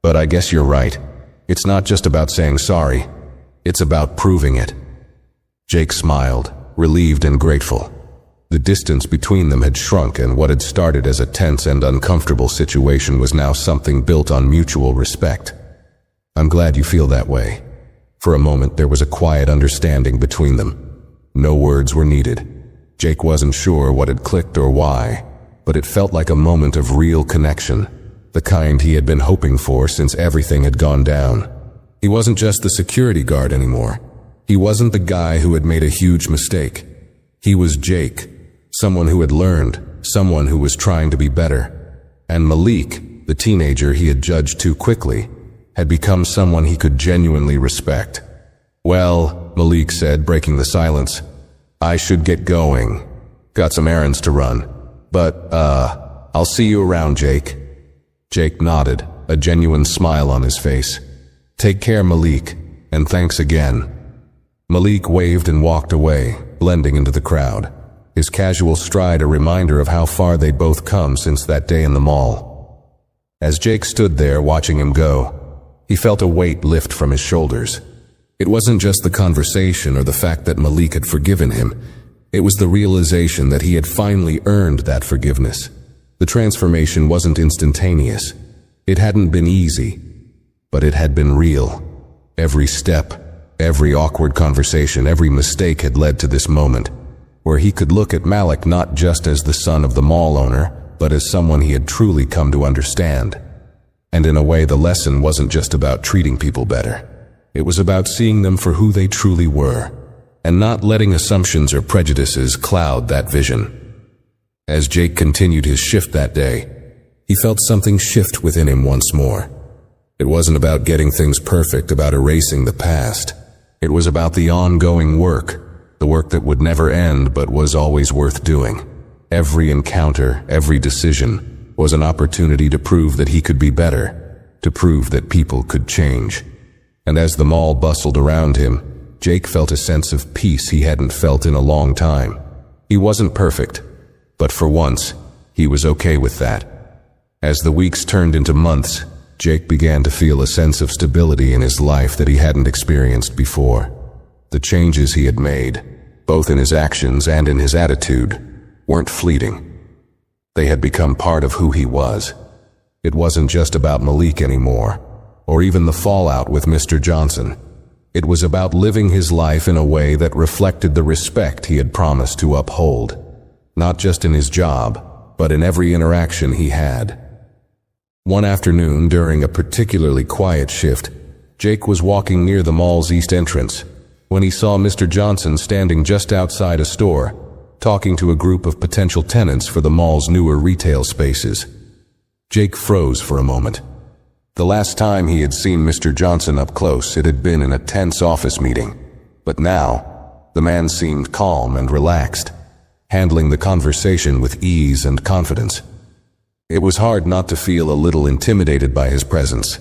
But I guess you're right. It's not just about saying sorry. It's about proving it." Jake smiled, relieved and grateful. The distance between them had shrunk, and what had started as a tense and uncomfortable situation was now something built on mutual respect. "I'm glad you feel that way." For a moment there was a quiet understanding between them. No words were needed. Jake wasn't sure what had clicked or why, but it felt like a moment of real connection, the kind he had been hoping for since everything had gone down. He wasn't just the security guard anymore. He wasn't the guy who had made a huge mistake. He was Jake, someone who had learned, someone who was trying to be better. And Malik, the teenager he had judged too quickly, had become someone he could genuinely respect. "Well," Malik said, breaking the silence, "I should get going. Got some errands to run. But, I'll see you around, Jake." Jake nodded, a genuine smile on his face. "Take care, Malik, and thanks again." Malik waved and walked away, blending into the crowd, his casual stride a reminder of how far they'd both come since that day in the mall. As Jake stood there watching him go, he felt a weight lift from his shoulders. It wasn't just the conversation or the fact that Malik had forgiven him. It was the realization that he had finally earned that forgiveness. The transformation wasn't instantaneous. It hadn't been easy, but it had been real. Every step, every awkward conversation, every mistake had led to this moment, where he could look at Malik not just as the son of the mall owner, but as someone he had truly come to understand. And in a way, the lesson wasn't just about treating people better. It was about seeing them for who they truly were, and not letting assumptions or prejudices cloud that vision. As Jake continued his shift that day, he felt something shift within him once more. It wasn't about getting things perfect, about erasing the past. It was about the ongoing work, the work that would never end but was always worth doing. Every encounter, every decision, was an opportunity to prove that he could be better, to prove that people could change. And as the mall bustled around him, Jake felt a sense of peace he hadn't felt in a long time. He wasn't perfect, but for once, he was okay with that. As the weeks turned into months, Jake began to feel a sense of stability in his life that he hadn't experienced before. The changes he had made, both in his actions and in his attitude, weren't fleeting. They had become part of who he was. It wasn't just about Malik anymore, or even the fallout with Mr. Johnson. It was about living his life in a way that reflected the respect he had promised to uphold, not just in his job, but in every interaction he had. One afternoon, during a particularly quiet shift, Jake was walking near the mall's east entrance when he saw Mr. Johnson standing just outside a store, talking to a group of potential tenants for the mall's newer retail spaces. Jake froze for a moment. The last time he had seen Mr. Johnson up close, it had been in a tense office meeting. But now, the man seemed calm and relaxed, handling the conversation with ease and confidence. It was hard not to feel a little intimidated by his presence,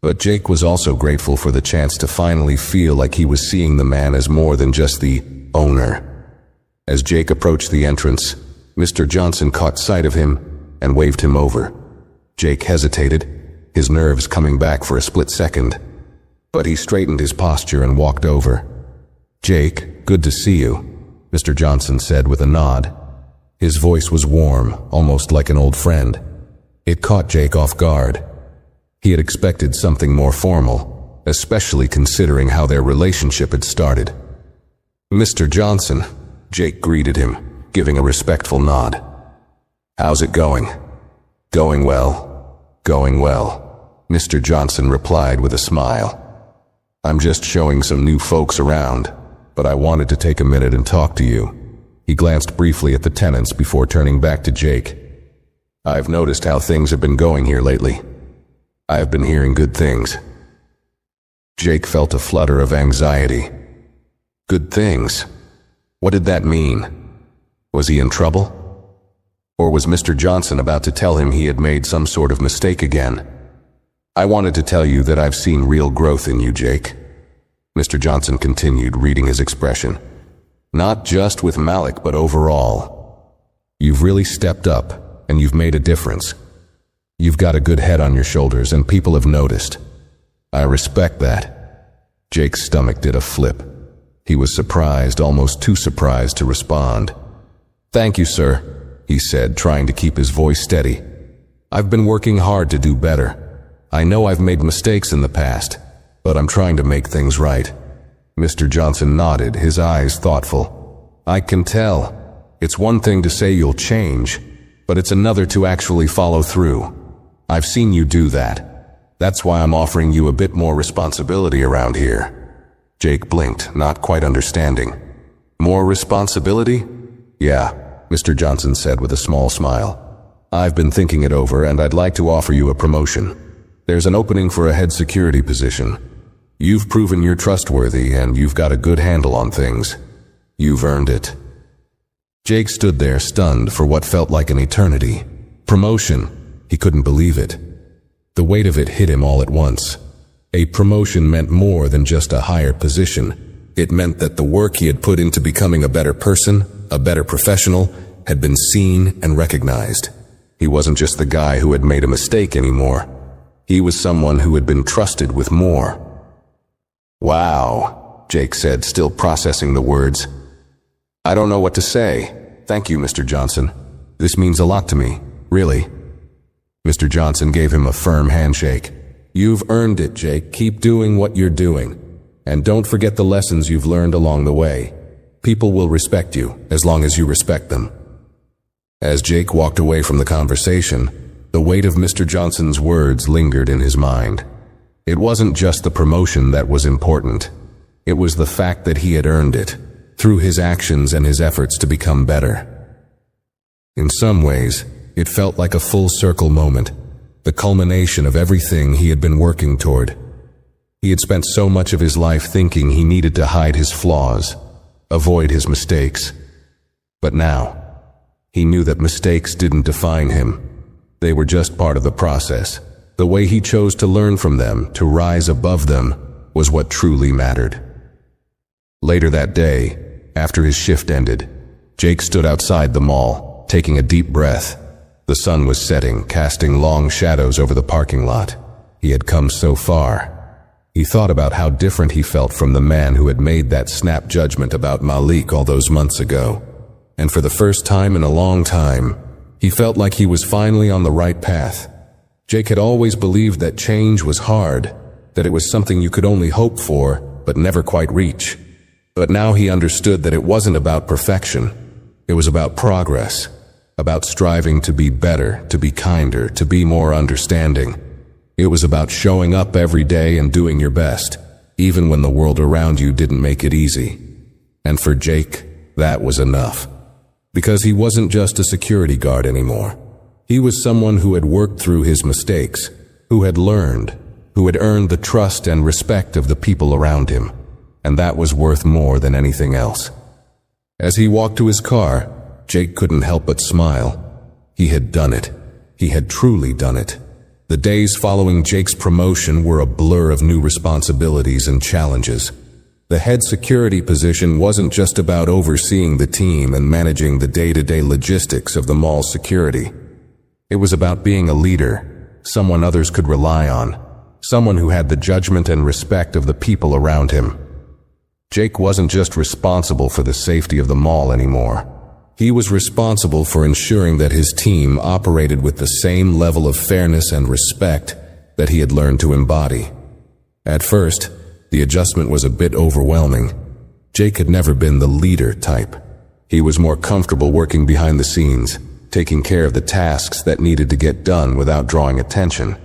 but Jake was also grateful for the chance to finally feel like he was seeing the man as more than just the owner. As Jake approached the entrance, Mr. Johnson caught sight of him and waved him over. Jake hesitated, his nerves coming back for a split second, but he straightened his posture and walked over. "Jake, good to see you," Mr. Johnson said with a nod. His voice was warm, almost like an old friend. It caught Jake off guard. He had expected something more formal, especially considering how their relationship had started. "Mr. Johnson," Jake greeted him, giving a respectful nod. "How's it going?" "Going well. Going well," Mr. Johnson replied with a smile. "I'm just showing some new folks around, but I wanted to take a minute and talk to you." He glanced briefly at the tenants before turning back to Jake. "I've noticed how things have been going here lately. I've been hearing good things." Jake felt a flutter of anxiety. Good things? What did that mean? Was he in trouble? Or was Mr. Johnson about to tell him he had made some sort of mistake again? "I wanted to tell you that I've seen real growth in you, Jake," Mr. Johnson continued, reading his expression. "Not just with Malik, but overall. You've really stepped up, and you've made a difference. You've got a good head on your shoulders, and people have noticed. I respect that." Jake's stomach did a flip. He was surprised, almost too surprised to respond. "Thank you, sir," he said, trying to keep his voice steady. "I've been working hard to do better. I know I've made mistakes in the past, but I'm trying to make things right." Mr. Johnson nodded, his eyes thoughtful. "I can tell. It's one thing to say you'll change, but it's another to actually follow through. I've seen you do that. That's why I'm offering you a bit more responsibility around here." Jake blinked, not quite understanding. "More responsibility?" "Yeah," Mr. Johnson said with a small smile. "I've been thinking it over, and I'd like to offer you a promotion. There's an opening for a head security position. You've proven you're trustworthy, and you've got a good handle on things. You've earned it." Jake stood there stunned for what felt like an eternity. Promotion. He couldn't believe it. The weight of it hit him all at once. A promotion meant more than just a higher position. It meant that the work he had put into becoming a better person, a better professional, had been seen and recognized. He wasn't just the guy who had made a mistake anymore. He was someone who had been trusted with more. "Wow," Jake said, still processing the words. "I don't know what to say. Thank you, Mr. Johnson. This means a lot to me, really." Mr. Johnson gave him a firm handshake. "You've earned it, Jake. Keep doing what you're doing. And don't forget the lessons you've learned along the way. People will respect you, as long as you respect them." As Jake walked away from the conversation, the weight of Mr. Johnson's words lingered in his mind. It wasn't just the promotion that was important. It was the fact that he had earned it, through his actions and his efforts to become better. In some ways, it felt like a full circle moment, the culmination of everything he had been working toward. He had spent so much of his life thinking he needed to hide his flaws, avoid his mistakes. But now, he knew that mistakes didn't define him. They were just part of the process. The way he chose to learn from them, to rise above them, was what truly mattered. Later that day, after his shift ended, Jake stood outside the mall, taking a deep breath. The sun was setting, casting long shadows over the parking lot. He had come so far. He thought about how different he felt from the man who had made that snap judgment about Malik all those months ago. And for the first time in a long time, he felt like he was finally on the right path. Jake had always believed that change was hard, that it was something you could only hope for, but never quite reach. But now he understood that it wasn't about perfection. It was about progress, about striving to be better, to be kinder, to be more understanding. It was about showing up every day and doing your best, even when the world around you didn't make it easy. And for Jake, that was enough. Because he wasn't just a security guard anymore. He was someone who had worked through his mistakes, who had learned, who had earned the trust and respect of the people around him. And that was worth more than anything else. As he walked to his car, Jake couldn't help but smile. He had done it. He had truly done it. The days following Jake's promotion were a blur of new responsibilities and challenges. The head security position wasn't just about overseeing the team and managing the day-to-day logistics of the mall's security. It was about being a leader, someone others could rely on, someone who had the judgment and respect of the people around him. Jake wasn't just responsible for the safety of the mall anymore. He was responsible for ensuring that his team operated with the same level of fairness and respect that he had learned to embody. At first, the adjustment was a bit overwhelming. Jake had never been the leader type. He was more comfortable working behind the scenes, taking care of the tasks that needed to get done without drawing attention.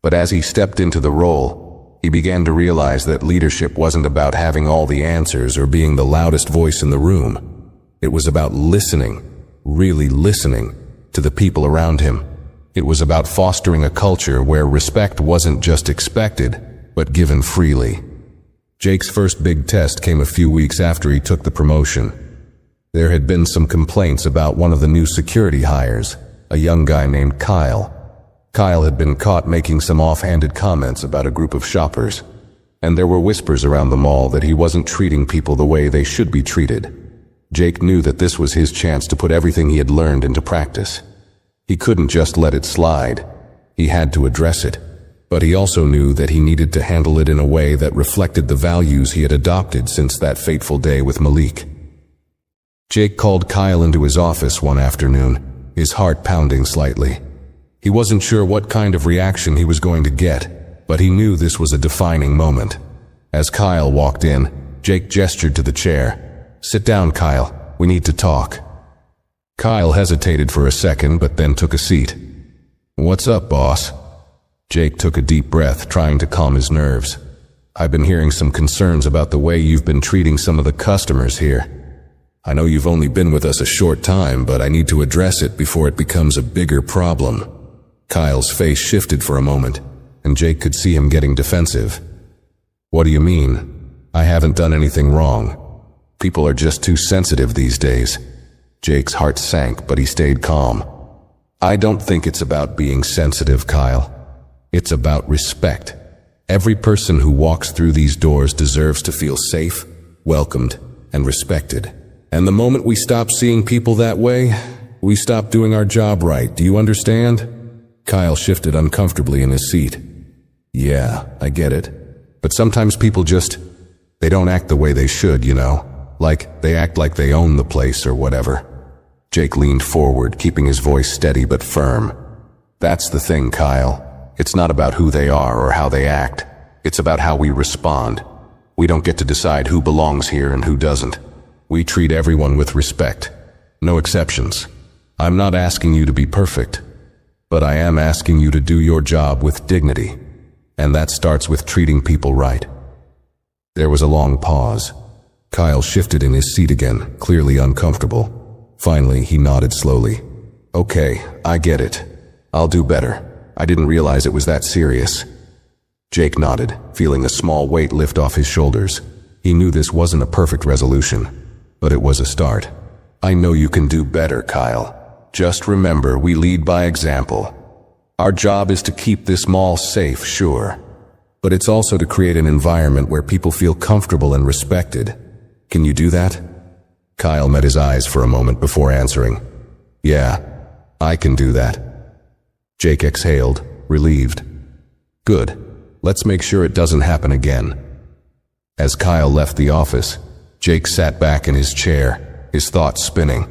But as he stepped into the role, he began to realize that leadership wasn't about having all the answers or being the loudest voice in the room. It was about listening, really listening, to the people around him. It was about fostering a culture where respect wasn't just expected, but given freely. Jake's first big test came a few weeks after he took the promotion. There had been some complaints about one of the new security hires, a young guy named Kyle. Kyle had been caught making some offhanded comments about a group of shoppers, and there were whispers around the mall that he wasn't treating people the way they should be treated. Jake knew that this was his chance to put everything he had learned into practice. He couldn't just let it slide. He had to address it. But he also knew that he needed to handle it in a way that reflected the values he had adopted since that fateful day with Malik. Jake called Kyle into his office one afternoon, his heart pounding slightly. He wasn't sure what kind of reaction he was going to get, but he knew this was a defining moment. As Kyle walked in, Jake gestured to the chair. "Sit down, Kyle. We need to talk." Kyle hesitated for a second, but then took a seat. "What's up, boss?" Jake took a deep breath, trying to calm his nerves. "I've been hearing some concerns about the way you've been treating some of the customers here. I know you've only been with us a short time, but I need to address it before it becomes a bigger problem." Kyle's face shifted for a moment, and Jake could see him getting defensive. "What do you mean? I haven't done anything wrong. People are just too sensitive these days." Jake's heart sank, but he stayed calm. "I don't think it's about being sensitive, Kyle. It's about respect. Every person who walks through these doors deserves to feel safe, welcomed, and respected. And the moment we stop seeing people that way, we stop doing our job right. Do you understand?" Kyle shifted uncomfortably in his seat. "Yeah, I get it. But sometimes people they don't act the way they should, you know. Like, they act like they own the place or whatever." Jake leaned forward, keeping his voice steady but firm. "That's the thing, Kyle. It's not about who they are or how they act. It's about how we respond. We don't get to decide who belongs here and who doesn't. We treat everyone with respect. No exceptions. I'm not asking you to be perfect, but I am asking you to do your job with dignity. And that starts with treating people right." There was a long pause. Kyle shifted in his seat again, clearly uncomfortable. Finally, he nodded slowly. "Okay, I get it. I'll do better. I didn't realize it was that serious." Jake nodded, feeling a small weight lift off his shoulders. He knew this wasn't a perfect resolution, but it was a start. "I know you can do better, Kyle. Just remember, we lead by example. Our job is to keep this mall safe, sure, but it's also to create an environment where people feel comfortable and respected. Can you do that?" Kyle met his eyes for a moment before answering. "Yeah, I can do that." Jake exhaled, relieved. "Good. Let's make sure it doesn't happen again." As Kyle left the office, Jake sat back in his chair, his thoughts spinning.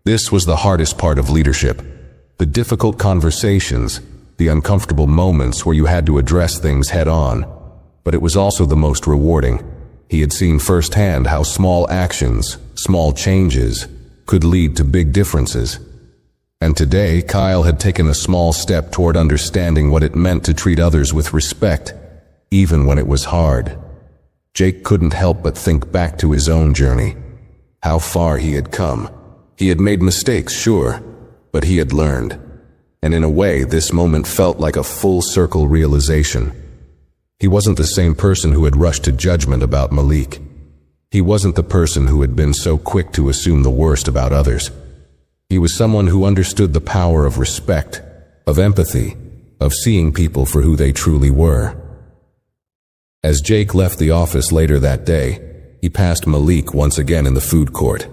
This was the hardest part of leadership. The difficult conversations, the uncomfortable moments where you had to address things head on. But it was also the most rewarding, He had seen firsthand how small actions, small changes, could lead to big differences. And today, Kyle had taken a small step toward understanding what it meant to treat others with respect, even when it was hard. Jake couldn't help but think back to his own journey. How far he had come. He had made mistakes, sure, but he had learned. And in a way, this moment felt like a full-circle realization. He wasn't the same person who had rushed to judgment about Malik. He wasn't the person who had been so quick to assume the worst about others. He was someone who understood the power of respect, of empathy, of seeing people for who they truly were. As Jake left the office later that day, he passed Malik once again in the food court.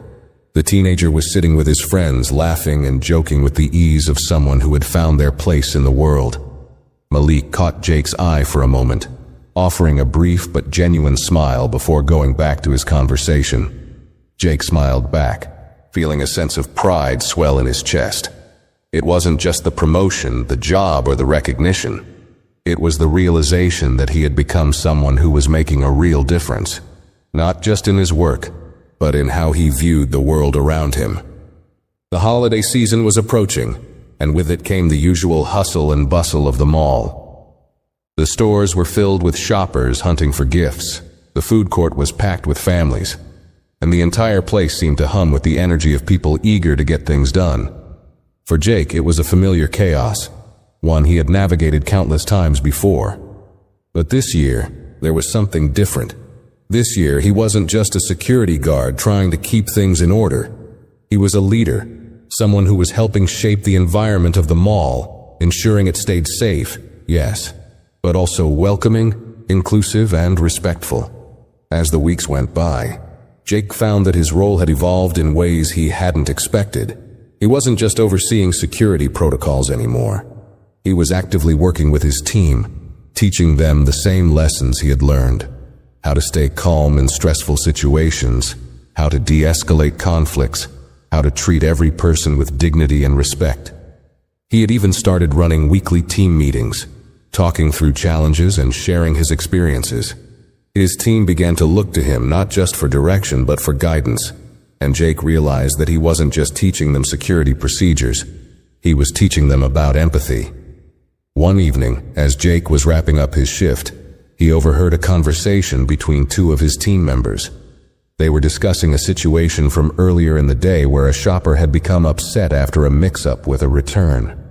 The teenager was sitting with his friends, laughing and joking with the ease of someone who had found their place in the world. Malik caught Jake's eye for a moment, offering a brief but genuine smile before going back to his conversation. Jake smiled back, feeling a sense of pride swell in his chest. It wasn't just the promotion, the job, or the recognition. It was the realization that he had become someone who was making a real difference, not just in his work, but in how he viewed the world around him. The holiday season was approaching, and with it came the usual hustle and bustle of the mall. The stores were filled with shoppers hunting for gifts, the food court was packed with families, and the entire place seemed to hum with the energy of people eager to get things done. For Jake, it was a familiar chaos, one he had navigated countless times before. But this year, there was something different. This year, he wasn't just a security guard trying to keep things in order. He was a leader, someone who was helping shape the environment of the mall, ensuring it stayed safe, yes, but also welcoming, inclusive, and respectful. As the weeks went by, Jake found that his role had evolved in ways he hadn't expected. He wasn't just overseeing security protocols anymore. He was actively working with his team, teaching them the same lessons he had learned. How to stay calm in stressful situations, how to de-escalate conflicts, how to treat every person with dignity and respect. He had even started running weekly team meetings, talking through challenges and sharing his experiences. His team began to look to him not just for direction but for guidance, and Jake realized that he wasn't just teaching them security procedures, he was teaching them about empathy. One evening, as Jake was wrapping up his shift, he overheard a conversation between two of his team members. They were discussing a situation from earlier in the day where a shopper had become upset after a mix-up with a return.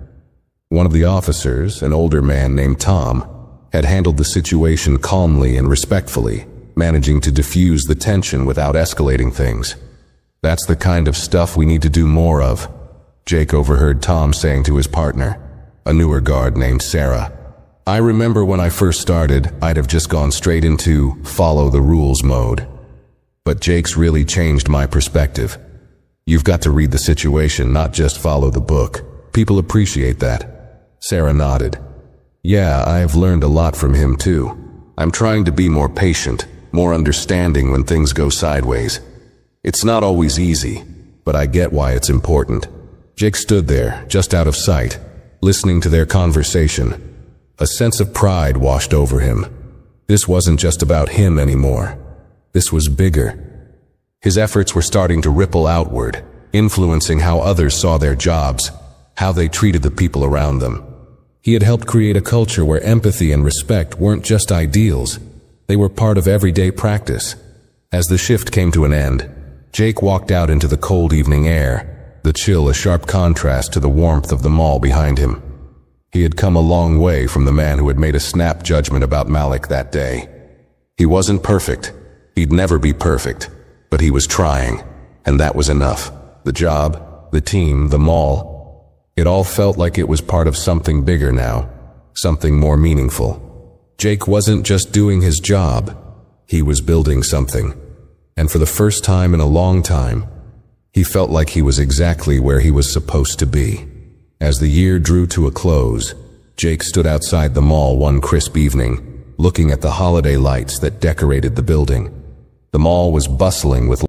One of the officers, an older man named Tom, had handled the situation calmly and respectfully, managing to diffuse the tension without escalating things. "That's the kind of stuff we need to do more of," Jake overheard Tom saying to his partner, a newer guard named Sarah. "I remember when I first started, I'd have just gone straight into follow the rules mode. But Jake's really changed my perspective. You've got to read the situation, not just follow the book. People appreciate that." Sarah nodded. "Yeah, I've learned a lot from him too. I'm trying to be more patient, more understanding when things go sideways. It's not always easy, but I get why it's important." Jake stood there, just out of sight, listening to their conversation. A sense of pride washed over him. This wasn't just about him anymore. This was bigger. His efforts were starting to ripple outward, influencing how others saw their jobs, how they treated the people around them. He had helped create a culture where empathy and respect weren't just ideals, they were part of everyday practice. As the shift came to an end, Jake walked out into the cold evening air, the chill a sharp contrast to the warmth of the mall behind him. He had come a long way from the man who had made a snap judgment about Malik that day. He wasn't perfect. He'd never be perfect, but he was trying, and that was enough. The job, the team, the mall, it all felt like it was part of something bigger now, something more meaningful. Jake wasn't just doing his job, he was building something. And for the first time in a long time, he felt like he was exactly where he was supposed to be. As the year drew to a close, Jake stood outside the mall one crisp evening, looking at the holiday lights that decorated the building. The mall was bustling with